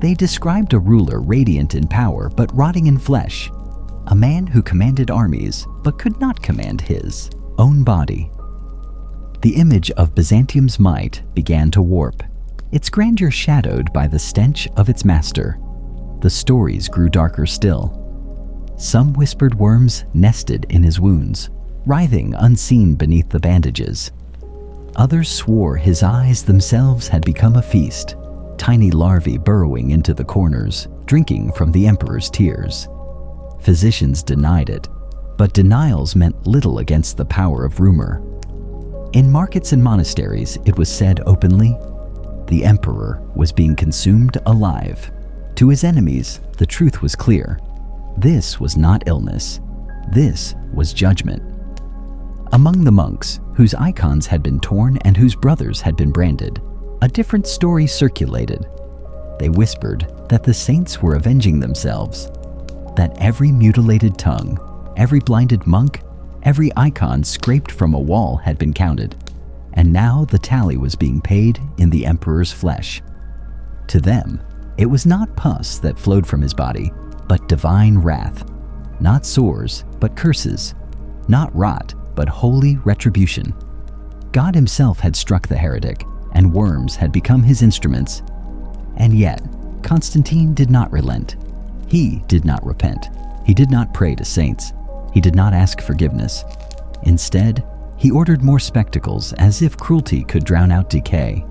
They described a ruler radiant in power but rotting in flesh, a man who commanded armies but could not command his own body. The image of Byzantium's might began to warp, its grandeur shadowed by the stench of its master. The stories grew darker still. Some whispered worms nested in his wounds, writhing unseen beneath the bandages. Others swore his eyes themselves had become a feast, tiny larvae burrowing into the corners, drinking from the emperor's tears. Physicians denied it, but denials meant little against the power of rumor. In markets and monasteries, it was said openly, the emperor was being consumed alive. To his enemies, the truth was clear. This was not illness. This was judgment. Among the monks, whose icons had been torn and whose brothers had been branded, a different story circulated. They whispered that the saints were avenging themselves, that every mutilated tongue, every blinded monk, every icon scraped from a wall had been counted, and now the tally was being paid in the emperor's flesh. To them, it was not pus that flowed from his body, but divine wrath. Not sores, but curses. Not rot, but holy retribution. God himself had struck the heretic, and worms had become his instruments. And yet, Constantine did not relent. He did not repent. He did not pray to saints. He did not ask forgiveness. Instead, he ordered more spectacles as if cruelty could drown out decay.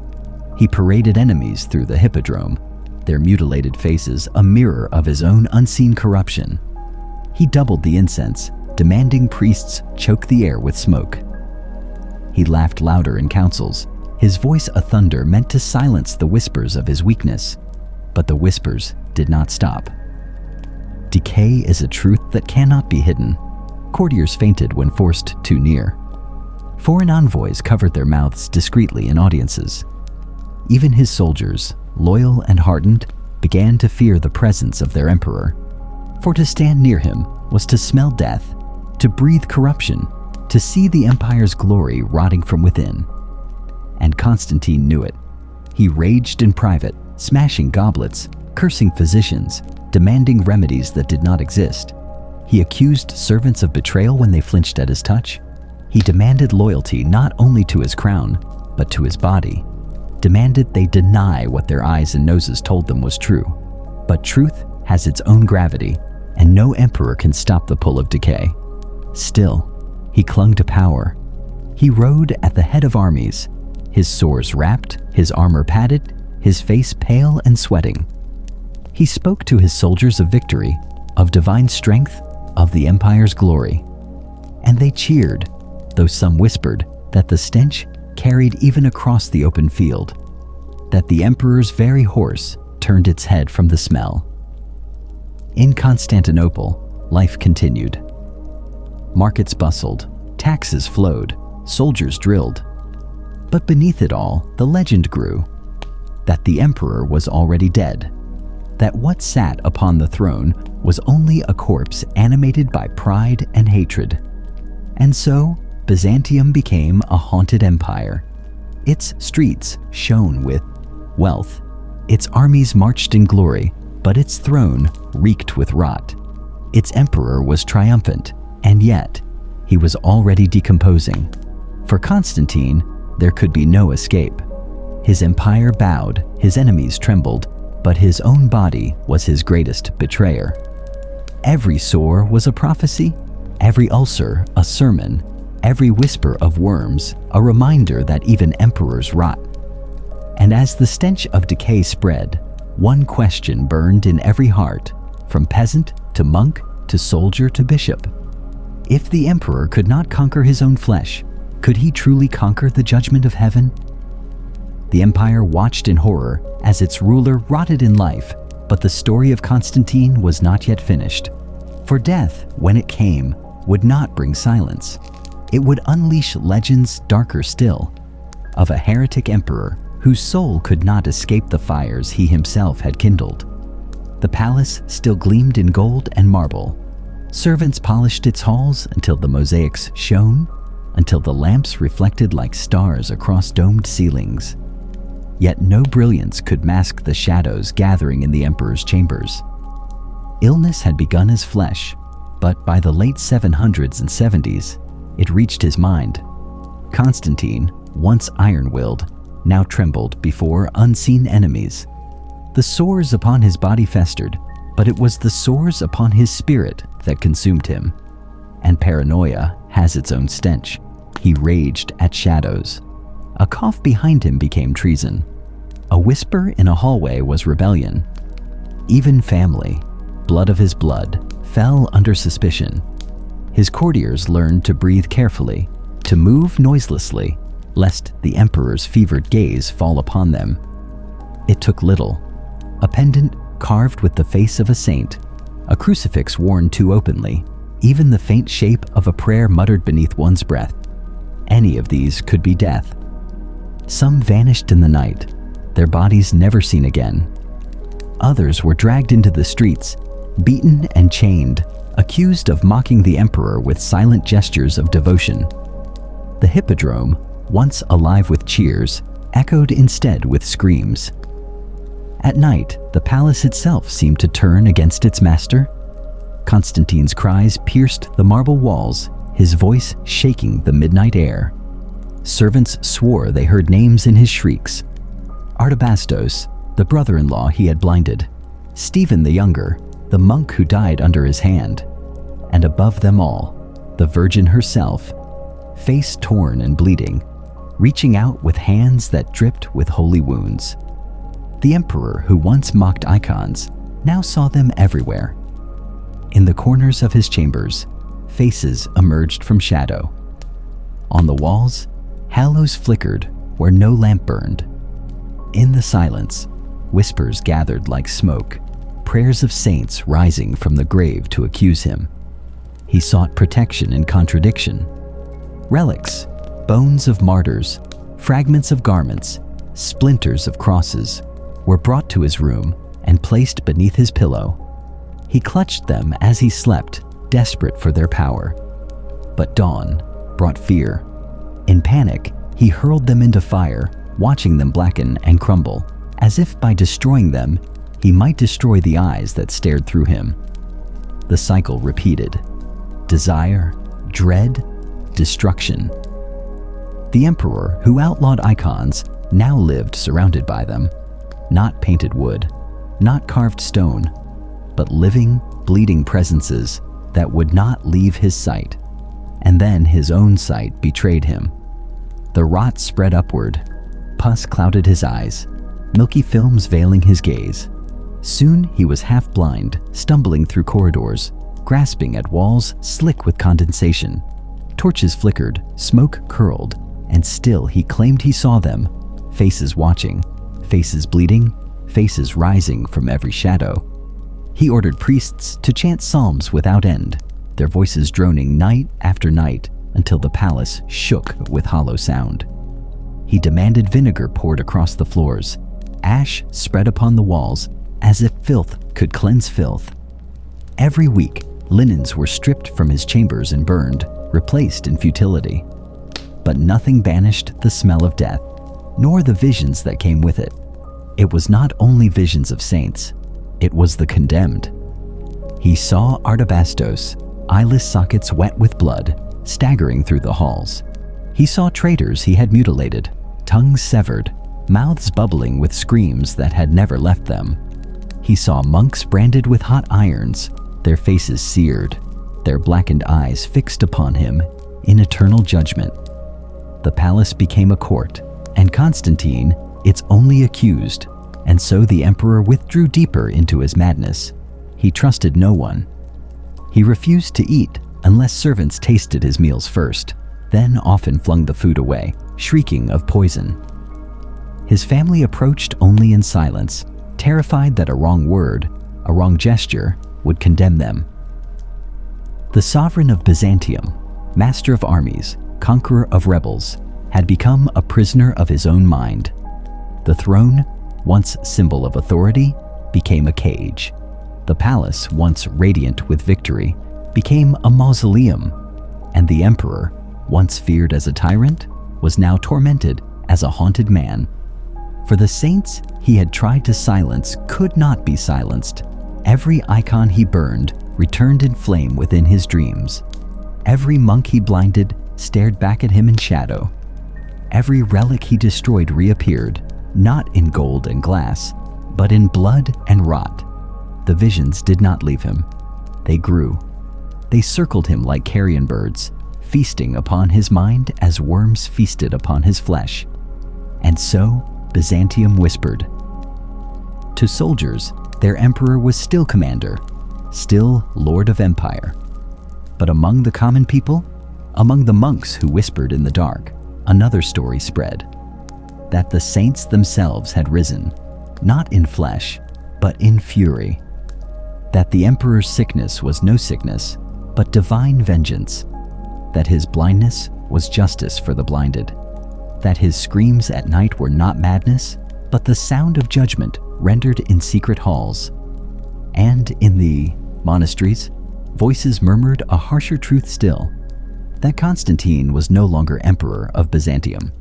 He paraded enemies through the hippodrome, their mutilated faces a mirror of his own unseen corruption. He doubled the incense, demanding priests choke the air with smoke. He laughed louder in councils, his voice a thunder meant to silence the whispers of his weakness. But the whispers did not stop. Decay is a truth that cannot be hidden. Courtiers fainted when forced too near. Foreign envoys covered their mouths discreetly in audiences. Even his soldiers, loyal and hardened, began to fear the presence of their emperor. For to stand near him was to smell death, to breathe corruption, to see the empire's glory rotting from within. And Constantine knew it. He raged in private, smashing goblets, cursing physicians, demanding remedies that did not exist. He accused servants of betrayal when they flinched at his touch. He demanded loyalty not only to his crown, but to his body. Demanded they deny what their eyes and noses told them was true. But truth has its own gravity, and no emperor can stop the pull of decay. Still, he clung to power. He rode at the head of armies, his sores wrapped, his armor padded, his face pale and sweating. He spoke to his soldiers of victory, of divine strength, of the empire's glory. And they cheered, though some whispered that the stench carried even across the open field, that the emperor's very horse turned its head from the smell. In Constantinople, life continued. Markets bustled, taxes flowed, soldiers drilled. But beneath it all, the legend grew that the emperor was already dead, that what sat upon the throne was only a corpse animated by pride and hatred. And so, Byzantium became a haunted empire. Its streets shone with wealth, its armies marched in glory, but its throne reeked with rot. Its emperor was triumphant, and yet he was already decomposing. For Constantine, there could be no escape. His empire bowed, his enemies trembled, but his own body was his greatest betrayer. Every sore was a prophecy, every ulcer a sermon, every whisper of worms a reminder that even emperors rot. And as the stench of decay spread, one question burned in every heart, from peasant to monk to soldier to bishop. If the emperor could not conquer his own flesh, could he truly conquer the judgment of heaven? The empire watched in horror as its ruler rotted in life, but the story of Constantine was not yet finished. For death, when it came, would not bring silence. It would unleash legends darker still, of a heretic emperor whose soul could not escape the fires he himself had kindled. The palace still gleamed in gold and marble. Servants polished its halls until the mosaics shone, until the lamps reflected like stars across domed ceilings. Yet no brilliance could mask the shadows gathering in the emperor's chambers. Illness had begun as flesh, but by the late 700s and 70s, it reached his mind. Constantine, once iron-willed, now trembled before unseen enemies. The sores upon his body festered, but it was the sores upon his spirit that consumed him. And paranoia has its own stench. He raged at shadows. A cough behind him became treason. A whisper in a hallway was rebellion. Even family, blood of his blood, fell under suspicion. His courtiers learned to breathe carefully, to move noiselessly, lest the emperor's fevered gaze fall upon them. It took little. A pendant carved with the face of a saint, a crucifix worn too openly, even the faint shape of a prayer muttered beneath one's breath. Any of these could be death. Some vanished in the night, their bodies never seen again. Others were dragged into the streets, beaten and chained, accused of mocking the emperor with silent gestures of devotion. The hippodrome, once alive with cheers, echoed instead with screams. At night, the palace itself seemed to turn against its master. Constantine's cries pierced the marble walls, his voice shaking the midnight air. Servants swore they heard names in his shrieks. Artabasdos, the brother-in-law he had blinded, Stephen the Younger, the monk who died under his hand, and above them all, the Virgin herself, face torn and bleeding, reaching out with hands that dripped with holy wounds. The emperor who once mocked icons now saw them everywhere. In the corners of his chambers, faces emerged from shadow. On the walls, halos flickered where no lamp burned. In the silence, whispers gathered like smoke, prayers of saints rising from the grave to accuse him. He sought protection in contradiction. Relics, bones of martyrs, fragments of garments, splinters of crosses, were brought to his room and placed beneath his pillow. He clutched them as he slept, desperate for their power. But dawn brought fear. In panic, he hurled them into fire, watching them blacken and crumble, as if by destroying them, he might destroy the eyes that stared through him. The cycle repeated. Desire, dread, destruction. The emperor who outlawed icons now lived surrounded by them. Not painted wood, not carved stone, but living, bleeding presences that would not leave his sight. And then his own sight betrayed him. The rot spread upward. Pus clouded his eyes, milky films veiling his gaze. Soon he was half blind, stumbling through corridors, grasping at walls slick with condensation. Torches flickered, smoke curled, and still he claimed he saw them. Faces watching, faces bleeding, faces rising from every shadow. He ordered priests to chant psalms without end, their voices droning night after night until the palace shook with hollow sound. He demanded vinegar poured across the floors, ash spread upon the walls as if filth could cleanse filth. Every week, linens were stripped from his chambers and burned, replaced in futility. But nothing banished the smell of death, nor the visions that came with it. It was not only visions of saints, it was the condemned. He saw Artabasdos, eyeless sockets wet with blood, staggering through the halls. He saw traitors he had mutilated, tongues severed, mouths bubbling with screams that had never left them. He saw monks branded with hot irons, their faces seared, their blackened eyes fixed upon him in eternal judgment. The palace became a court, and Constantine its only accused, and so the emperor withdrew deeper into his madness. He trusted no one. He refused to eat unless servants tasted his meals first, then often flung the food away, shrieking of poison. His family approached only in silence, terrified that a wrong word, a wrong gesture, would condemn them. The sovereign of Byzantium, master of armies, conqueror of rebels, had become a prisoner of his own mind. The throne, once symbol of authority, became a cage. The palace, once radiant with victory, became a mausoleum, and the emperor, once feared as a tyrant, was now tormented as a haunted man. For the saints he had tried to silence could not be silenced. Every icon he burned returned in flame within his dreams. Every monk he blinded stared back at him in shadow. Every relic he destroyed reappeared, not in gold and glass, but in blood and rot. The visions did not leave him. They grew. They circled him like carrion birds, feasting upon his mind as worms feasted upon his flesh. And so Byzantium whispered. To soldiers, their emperor was still commander, still lord of empire. But among the common people, among the monks who whispered in the dark, another story spread. That the saints themselves had risen, not in flesh, but in fury. That the emperor's sickness was no sickness, but divine vengeance. That his blindness was justice for the blinded. That his screams at night were not madness, but the sound of judgment rendered in secret halls. And in the monasteries, voices murmured a harsher truth still, that Constantine was no longer emperor of Byzantium.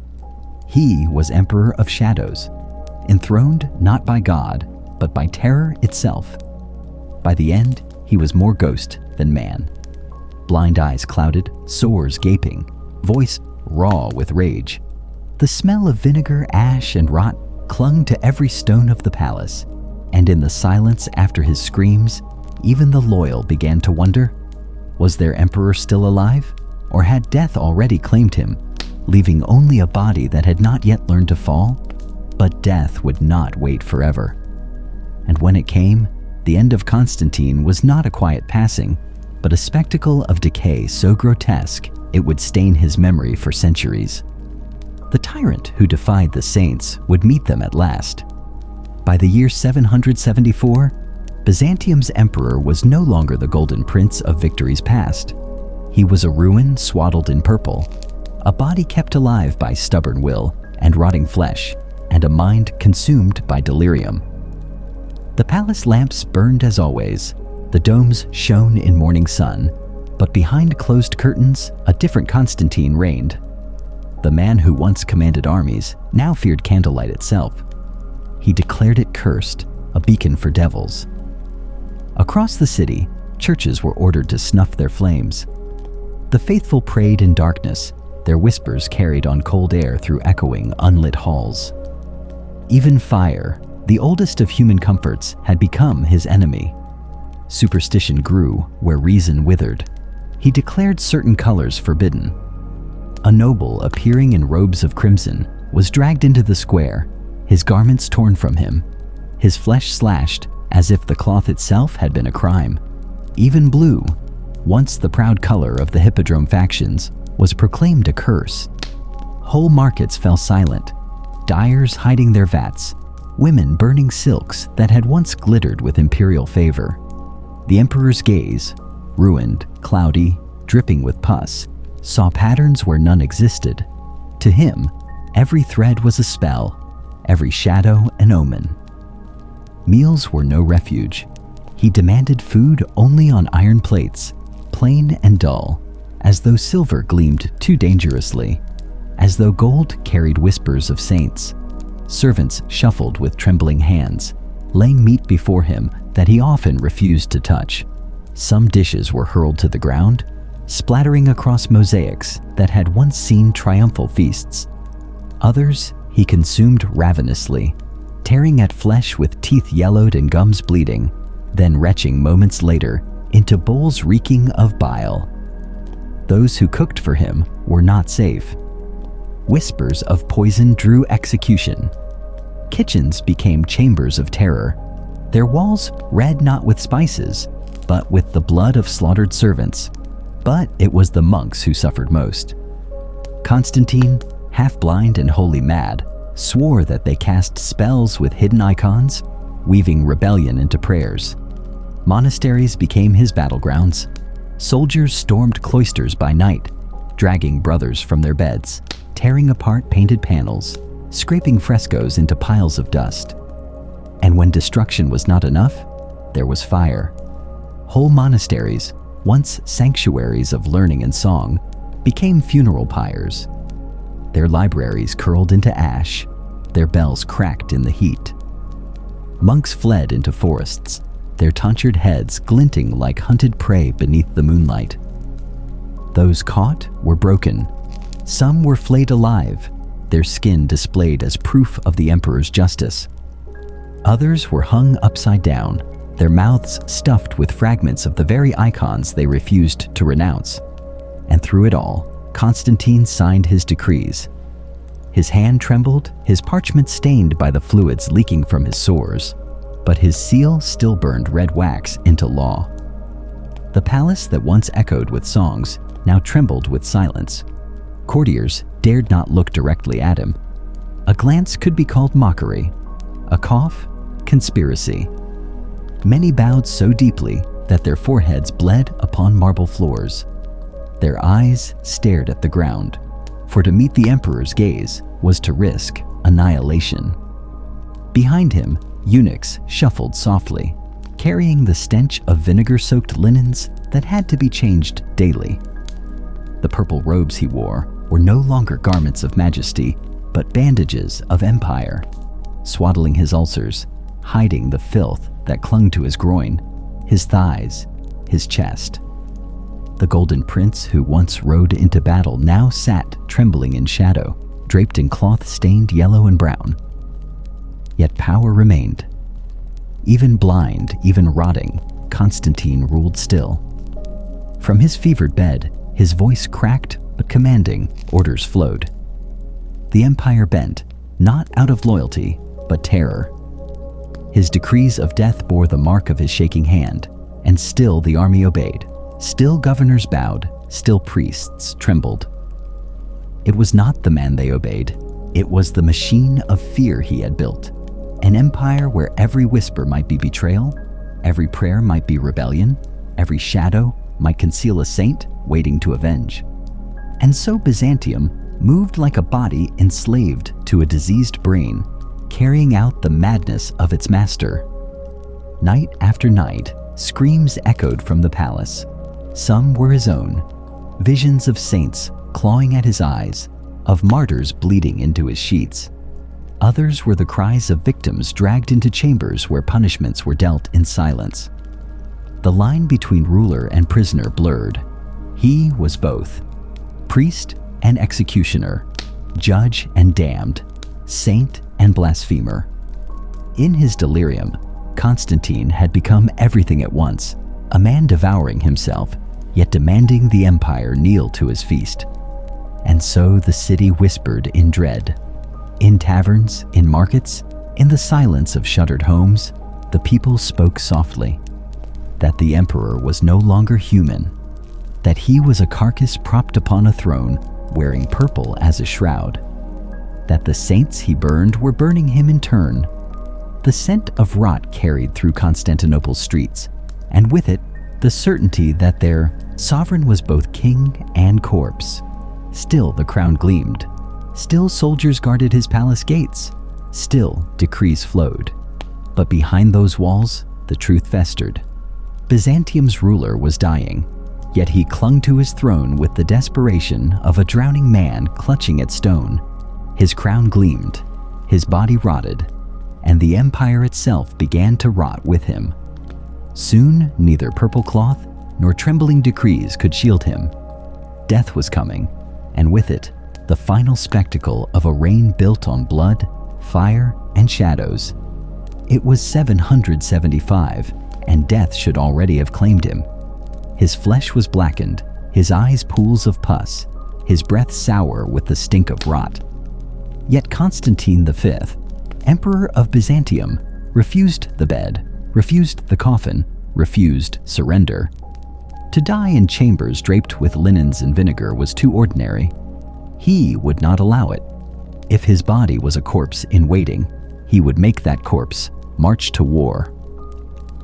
He was emperor of shadows, enthroned not by God, but by terror itself. By the end, he was more ghost than man. Blind eyes clouded, sores gaping, voice raw with rage. The smell of vinegar, ash, and rot clung to every stone of the palace, and in the silence after his screams, even the loyal began to wonder, was their emperor still alive, or had death already claimed him, leaving only a body that had not yet learned to fall? But death would not wait forever. And when it came, the end of Constantine was not a quiet passing, but a spectacle of decay so grotesque it would stain his memory for centuries. The tyrant who defied the saints would meet them at last. By the year 774, Byzantium's emperor was no longer the golden prince of victories past. He was a ruin swaddled in purple, a body kept alive by stubborn will and rotting flesh, and a mind consumed by delirium. The palace lamps burned as always, the domes shone in morning sun, but behind closed curtains, a different Constantine reigned. The man who once commanded armies now feared candlelight itself. He declared it cursed, a beacon for devils. Across the city, churches were ordered to snuff their flames. The faithful prayed in darkness, their whispers carried on cold air through echoing, unlit halls. Even fire, the oldest of human comforts, had become his enemy. Superstition grew where reason withered. He declared certain colors forbidden. A noble appearing in robes of crimson was dragged into the square, his garments torn from him, his flesh slashed as if the cloth itself had been a crime. Even blue, once the proud color of the Hippodrome factions, was proclaimed a curse. Whole markets fell silent, dyers hiding their vats, women burning silks that had once glittered with imperial favor. The emperor's gaze, ruined, cloudy, dripping with pus, saw patterns where none existed. To him, every thread was a spell, every shadow an omen. Meals were no refuge. He demanded food only on iron plates, plain and dull, as though silver gleamed too dangerously, as though gold carried whispers of saints. Servants shuffled with trembling hands, laying meat before him that he often refused to touch. Some dishes were hurled to the ground, splattering across mosaics that had once seen triumphal feasts. Others he consumed ravenously, tearing at flesh with teeth yellowed and gums bleeding, then retching moments later into bowls reeking of bile. Those who cooked for him were not safe. Whispers of poison drew execution. Kitchens became chambers of terror, their walls red not with spices, but with the blood of slaughtered servants. But it was the monks who suffered most. Constantine, half blind and wholly mad, swore that they cast spells with hidden icons, weaving rebellion into prayers. Monasteries became his battlegrounds. Soldiers stormed cloisters by night, dragging brothers from their beds, tearing apart painted panels, scraping frescoes into piles of dust. And when destruction was not enough, there was fire. Whole monasteries, once sanctuaries of learning and song, became funeral pyres. Their libraries curled into ash, their bells cracked in the heat. Monks fled into forests, their tonsured heads glinting like hunted prey beneath the moonlight. Those caught were broken. Some were flayed alive, their skin displayed as proof of the emperor's justice. Others were hung upside down, their mouths stuffed with fragments of the very icons they refused to renounce. And through it all, Constantine signed his decrees. His hand trembled, his parchment stained by the fluids leaking from his sores, but his seal still burned red wax into law. The palace that once echoed with songs now trembled with silence. Courtiers dared not look directly at him. A glance could be called mockery, a cough, conspiracy. Many bowed so deeply that their foreheads bled upon marble floors. Their eyes stared at the ground, for to meet the emperor's gaze was to risk annihilation. Behind him, eunuchs shuffled softly, carrying the stench of vinegar-soaked linens that had to be changed daily. The purple robes he wore were no longer garments of majesty, but bandages of empire, swaddling his ulcers, hiding the filth that clung to his groin, his thighs, his chest. The Golden Prince who once rode into battle now sat trembling in shadow, draped in cloth stained yellow and brown. Yet power remained. Even blind, even rotting, Constantine ruled still. From his fevered bed, his voice cracked but commanding, orders flowed. The empire bent, not out of loyalty, but terror. His decrees of death bore the mark of his shaking hand, and still the army obeyed. Still governors bowed, still priests trembled. It was not the man they obeyed, it was the machine of fear he had built. An empire where every whisper might be betrayal, every prayer might be rebellion, every shadow might conceal a saint waiting to avenge. And so Byzantium moved like a body enslaved to a diseased brain, carrying out the madness of its master. Night after night, screams echoed from the palace. Some were his own, visions of saints clawing at his eyes, of martyrs bleeding into his sheets. Others were the cries of victims dragged into chambers where punishments were dealt in silence. The line between ruler and prisoner blurred. He was both, priest and executioner, judge and damned, saint and blasphemer. In his delirium, Constantine had become everything at once, a man devouring himself, yet demanding the empire kneel to his feast. And so the city whispered in dread. In taverns, in markets, in the silence of shuttered homes, the people spoke softly, that the emperor was no longer human, that he was a carcass propped upon a throne, wearing purple as a shroud, that the saints he burned were burning him in turn. The scent of rot carried through Constantinople's streets, and with it, the certainty that their sovereign was both king and corpse. Still the crown gleamed. Still soldiers guarded his palace gates. Still decrees flowed. But behind those walls, the truth festered. Byzantium's ruler was dying, yet he clung to his throne with the desperation of a drowning man clutching at stone. His crown gleamed, his body rotted, and the empire itself began to rot with him. Soon, neither purple cloth nor trembling decrees could shield him. Death was coming, and with it, the final spectacle of a reign built on blood, fire, and shadows. It was 775, and death should already have claimed him. His flesh was blackened, his eyes pools of pus, his breath sour with the stink of rot. Yet Constantine V, Emperor of Byzantium, refused the bed, refused the coffin, refused surrender. To die in chambers draped with linens and vinegar was too ordinary. He would not allow it. If his body was a corpse in waiting, he would make that corpse march to war.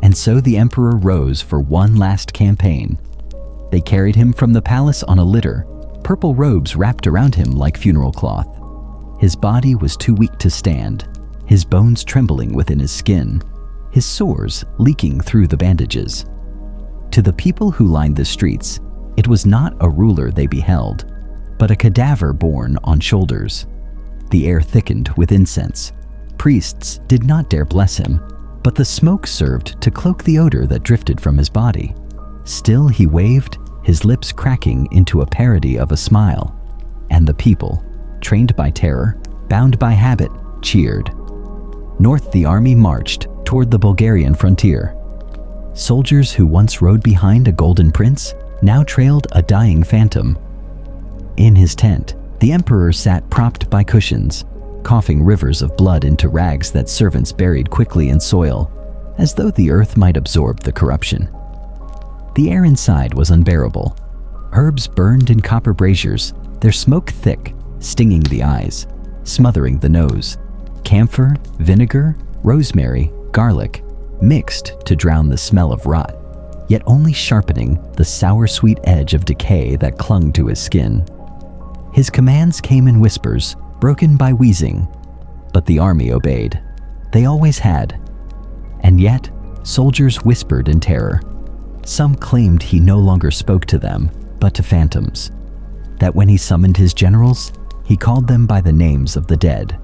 And so the emperor rose for one last campaign. They carried him from the palace on a litter, purple robes wrapped around him like funeral cloth. His body was too weak to stand, his bones trembling within his skin, his sores leaking through the bandages. To the people who lined the streets, it was not a ruler they beheld, but a cadaver borne on shoulders. The air thickened with incense. Priests did not dare bless him, but the smoke served to cloak the odor that drifted from his body. Still he waved, his lips cracking into a parody of a smile, and the people, trained by terror, bound by habit, cheered. North the army marched toward the Bulgarian frontier. Soldiers who once rode behind a golden prince now trailed a dying phantom. In his tent, the emperor sat propped by cushions, coughing rivers of blood into rags that servants buried quickly in soil, as though the earth might absorb the corruption. The air inside was unbearable. Herbs burned in copper braziers, their smoke thick, stinging the eyes, smothering the nose. Camphor, vinegar, rosemary, garlic, mixed to drown the smell of rot, yet only sharpening the sour-sweet edge of decay that clung to his skin. His commands came in whispers, broken by wheezing, but the army obeyed. They always had. And yet, soldiers whispered in terror. Some claimed he no longer spoke to them, but to phantoms. That when he summoned his generals, he called them by the names of the dead,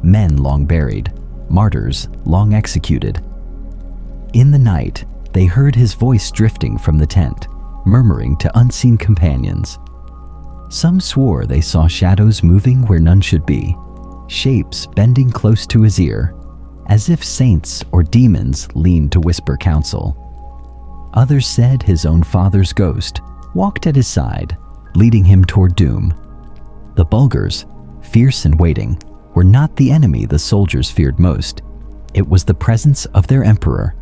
men long buried, martyrs long executed. In the night, they heard his voice drifting from the tent, murmuring to unseen companions. Some swore they saw shadows moving where none should be, shapes bending close to his ear, as if saints or demons leaned to whisper counsel. Others said his own father's ghost walked at his side, leading him toward doom. The Bulgars, fierce and waiting, were not the enemy the soldiers feared most. It was the presence of their emperor,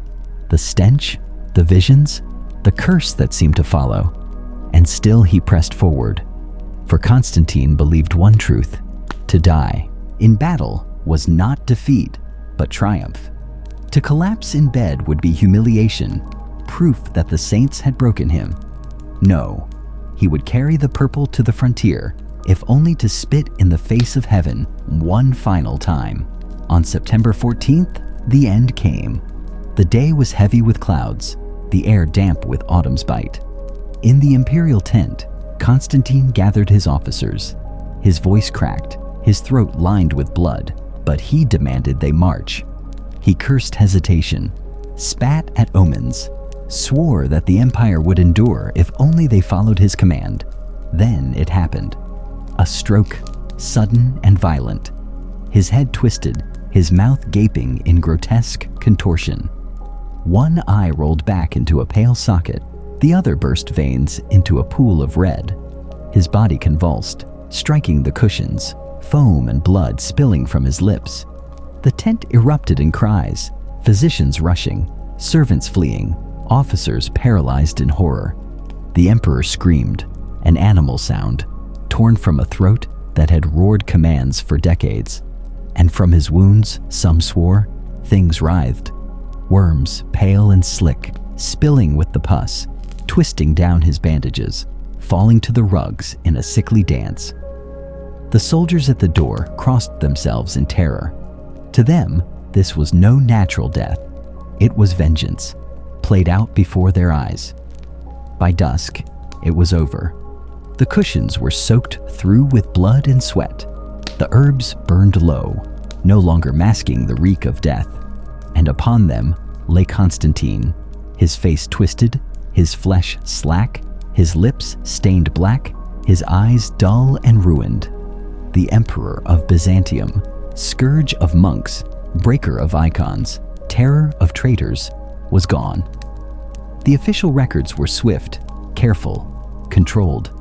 the stench, the visions, the curse that seemed to follow. And still he pressed forward. For Constantine believed one truth: to die in battle was not defeat, but triumph. To collapse in bed would be humiliation, proof that the saints had broken him. No, he would carry the purple to the frontier, if only to spit in the face of heaven one final time. On September 14th, the end came. The day was heavy with clouds, the air damp with autumn's bite. In the imperial tent, Constantine gathered his officers. His voice cracked, his throat lined with blood, but he demanded they march. He cursed hesitation, spat at omens, swore that the empire would endure if only they followed his command. Then it happened. A stroke, sudden and violent. His head twisted, his mouth gaping in grotesque contortion. One eye rolled back into a pale socket, the other burst veins into a pool of red. His body convulsed, striking the cushions, foam and blood spilling from his lips. The tent erupted in cries, physicians rushing, servants fleeing, officers paralyzed in horror. The emperor screamed, an animal sound, torn from a throat that had roared commands for decades. And from his wounds, some swore, things writhed. Worms, pale and slick, spilling with the pus, twisting down his bandages, falling to the rugs in a sickly dance. The soldiers at the door crossed themselves in terror. To them, this was no natural death. It was vengeance, played out before their eyes. By dusk, it was over. The cushions were soaked through with blood and sweat. The herbs burned low, no longer masking the reek of death. And upon them lay Constantine, his face twisted, his flesh slack, his lips stained black, his eyes dull and ruined. The Emperor of Byzantium, scourge of monks, breaker of icons, terror of traitors, was gone. The official records were swift, careful, controlled.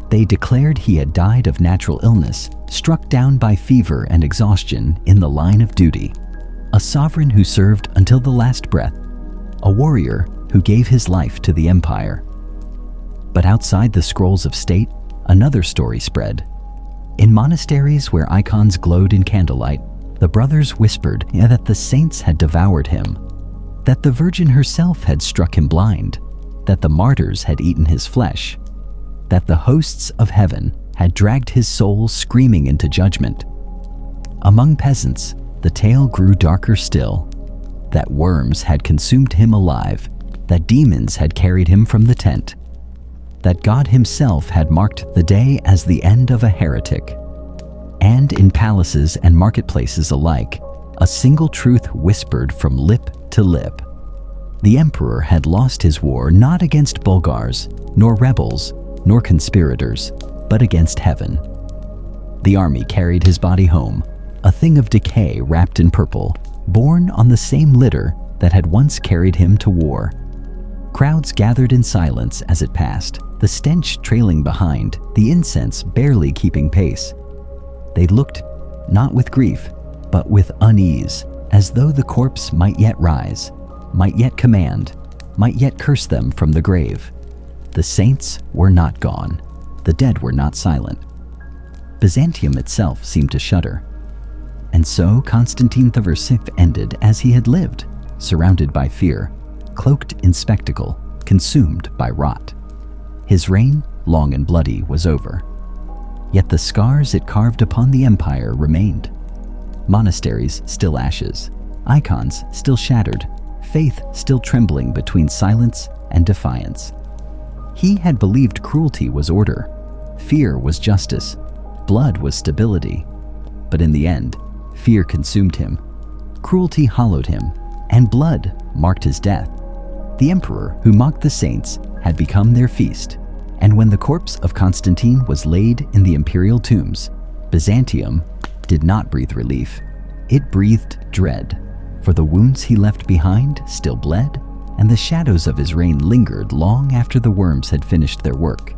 They declared he had died of natural illness, struck down by fever and exhaustion in the line of duty. A sovereign who served until the last breath, a warrior who gave his life to the empire. But outside the scrolls of state, another story spread. In monasteries where icons glowed in candlelight, the brothers whispered that the saints had devoured him, that the Virgin herself had struck him blind, that the martyrs had eaten his flesh, that the hosts of heaven had dragged his soul screaming into judgment. Among peasants, the tale grew darker still, that worms had consumed him alive, that demons had carried him from the tent, that God himself had marked the day as the end of a heretic. And in palaces and marketplaces alike, a single truth whispered from lip to lip. The emperor had lost his war not against Bulgars, nor rebels, nor conspirators, but against heaven. The army carried his body home, a thing of decay wrapped in purple, borne on the same litter that had once carried him to war. Crowds gathered in silence as it passed, the stench trailing behind, the incense barely keeping pace. They looked, not with grief, but with unease, as though the corpse might yet rise, might yet command, might yet curse them from the grave. The saints were not gone. The dead were not silent. Byzantium itself seemed to shudder. And so Constantine VI ended as he had lived, surrounded by fear, cloaked in spectacle, consumed by rot. His reign, long and bloody, was over. Yet the scars it carved upon the empire remained. Monasteries still ashes, icons still shattered, faith still trembling between silence and defiance. He had believed cruelty was order, fear was justice, blood was stability. But in the end, fear consumed him, cruelty hollowed him, and blood marked his death. The emperor who mocked the saints had become their feast, and when the corpse of Constantine was laid in the imperial tombs, Byzantium did not breathe relief. It breathed dread, for the wounds he left behind still bled, and the shadows of his reign lingered long after the worms had finished their work.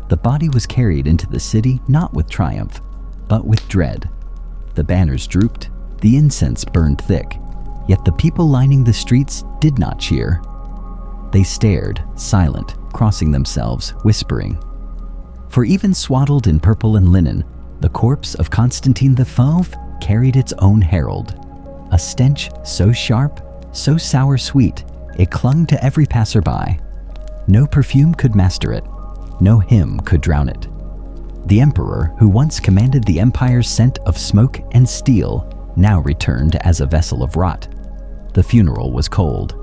The body was carried into the city not with triumph, but with dread. The banners drooped, the incense burned thick, yet the people lining the streets did not cheer. They stared, silent, crossing themselves, whispering. For even swaddled in purple and linen, the corpse of Constantine V carried its own herald, a stench so sharp, so sour-sweet, it clung to every passerby. No perfume could master it, no hymn could drown it. The emperor, who once commanded the empire's scent of smoke and steel, now returned as a vessel of rot. The funeral was cold.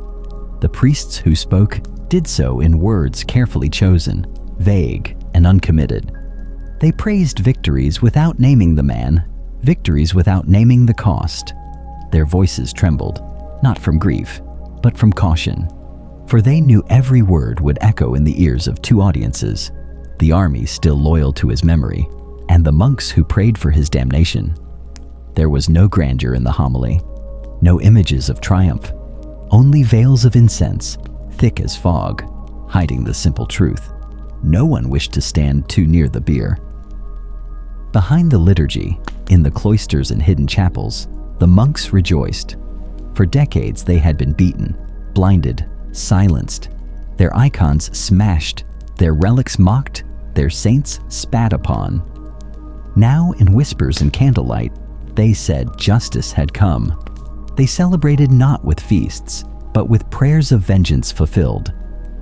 The priests who spoke did so in words carefully chosen, vague and uncommitted. They praised victories without naming the man, victories without naming the cost. Their voices trembled, not from grief, but from caution, for they knew every word would echo in the ears of two audiences, the army still loyal to his memory, and the monks who prayed for his damnation. There was no grandeur in the homily, no images of triumph, only veils of incense, thick as fog, hiding the simple truth. No one wished to stand too near the bier. Behind the liturgy, in the cloisters and hidden chapels, the monks rejoiced. For decades they had been beaten, blinded, silenced, their icons smashed, their relics mocked, their saints spat upon. Now, in whispers and candlelight, they said justice had come. They celebrated not with feasts, but with prayers of vengeance fulfilled.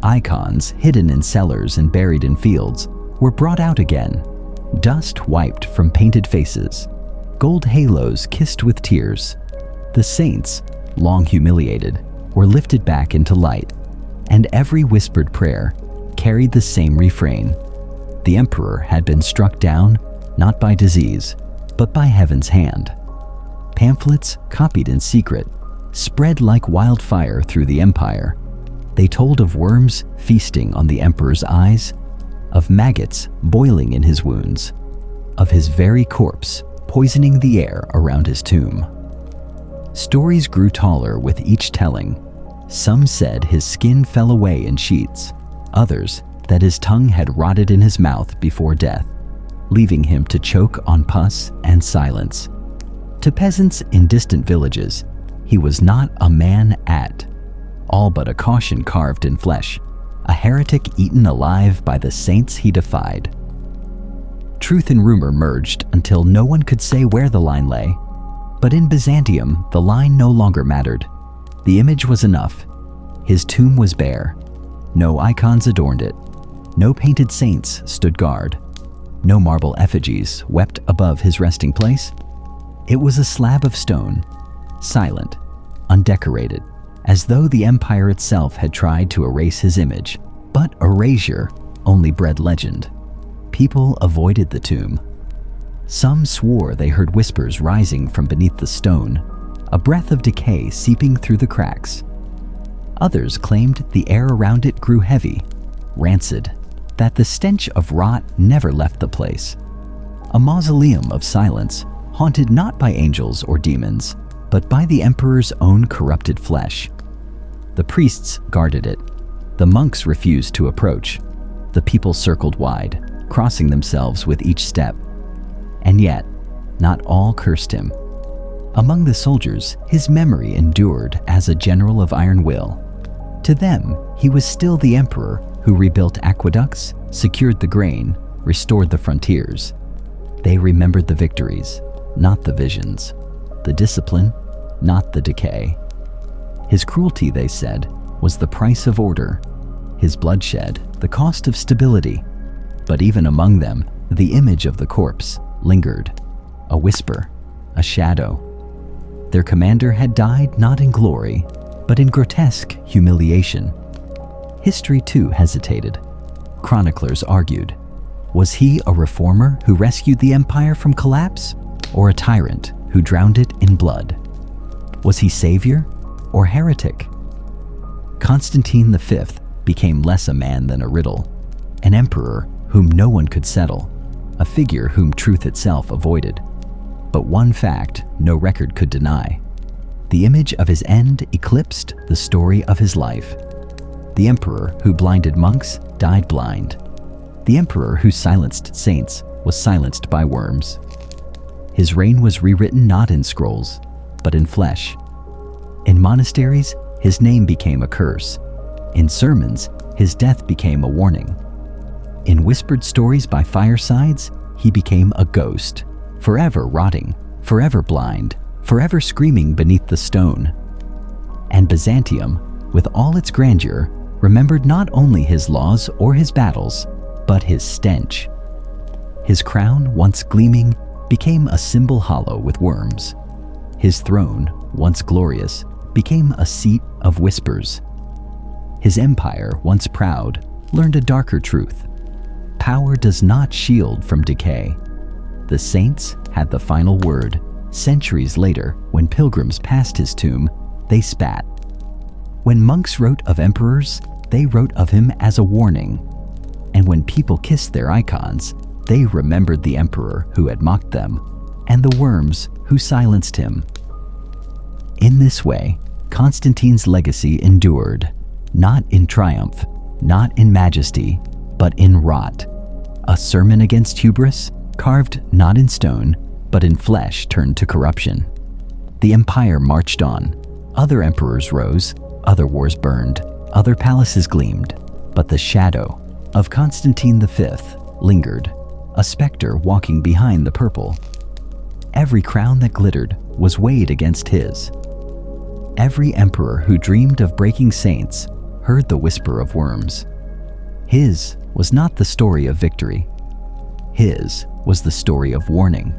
Icons hidden in cellars and buried in fields were brought out again, dust wiped from painted faces, gold halos kissed with tears. The saints, long humiliated, were lifted back into light, and every whispered prayer carried the same refrain. The emperor had been struck down, not by disease, but by heaven's hand. Pamphlets, copied in secret, spread like wildfire through the empire. They told of worms feasting on the emperor's eyes, of maggots boiling in his wounds, of his very corpse poisoning the air around his tomb. Stories grew taller with each telling. Some said his skin fell away in sheets, others that his tongue had rotted in his mouth before death, leaving him to choke on pus and silence. To peasants in distant villages, he was not a man all but a caution carved in flesh, a heretic eaten alive by the saints he defied. Truth and rumor merged until no one could say where the line lay. But in Byzantium, the line no longer mattered. The image was enough. His tomb was bare. No icons adorned it. No painted saints stood guard. No marble effigies wept above his resting place. It was a slab of stone, silent, undecorated, as though the empire itself had tried to erase his image. But erasure only bred legend. People avoided the tomb. Some swore they heard whispers rising from beneath the stone, a breath of decay seeping through the cracks. Others claimed the air around it grew heavy, rancid, that the stench of rot never left the place. A mausoleum of silence, haunted not by angels or demons, but by the emperor's own corrupted flesh. The priests guarded it. The monks refused to approach. The people circled wide, crossing themselves with each step. And yet, not all cursed him. Among the soldiers, his memory endured as a general of iron will. To them, he was still the emperor who rebuilt aqueducts, secured the grain, restored the frontiers. They remembered the victories, not the visions, the discipline, not the decay. His cruelty, they said, was the price of order, his bloodshed the cost of stability. But even among them, the image of the corpse lingered, a whisper, a shadow. Their commander had died not in glory, but in grotesque humiliation. History too hesitated. Chroniclers argued, was he a reformer who rescued the empire from collapse, or a tyrant who drowned it in blood? Was he savior or heretic? Constantine V became less a man than a riddle, an emperor whom no one could settle, a figure whom truth itself avoided. But one fact no record could deny: the image of his end eclipsed the story of his life. The emperor who blinded monks died blind. The emperor who silenced saints was silenced by worms. His reign was rewritten not in scrolls, but in flesh. In monasteries, his name became a curse. In sermons, his death became a warning. In whispered stories by firesides, he became a ghost, forever rotting, forever blind, forever screaming beneath the stone. And Byzantium, with all its grandeur, remembered not only his laws or his battles, but his stench. His crown, once gleaming, became a symbol hollow with worms. His throne, once glorious, became a seat of whispers. His empire, once proud, learned a darker truth: power does not shield from decay. The saints had the final word. Centuries later, when pilgrims passed his tomb, they spat. When monks wrote of emperors, they wrote of him as a warning. And when people kissed their icons, they remembered the emperor who had mocked them, and the worms who silenced him. In this way, Constantine's legacy endured, not in triumph, not in majesty, but in rot. A sermon against hubris, carved not in stone, but in flesh turned to corruption. The empire marched on. Other emperors rose, other wars burned, other palaces gleamed, but the shadow of Constantine V lingered, a specter walking behind the purple. Every crown that glittered was weighed against his. Every emperor who dreamed of breaking saints heard the whisper of worms. His was not the story of victory. His was the story of warning.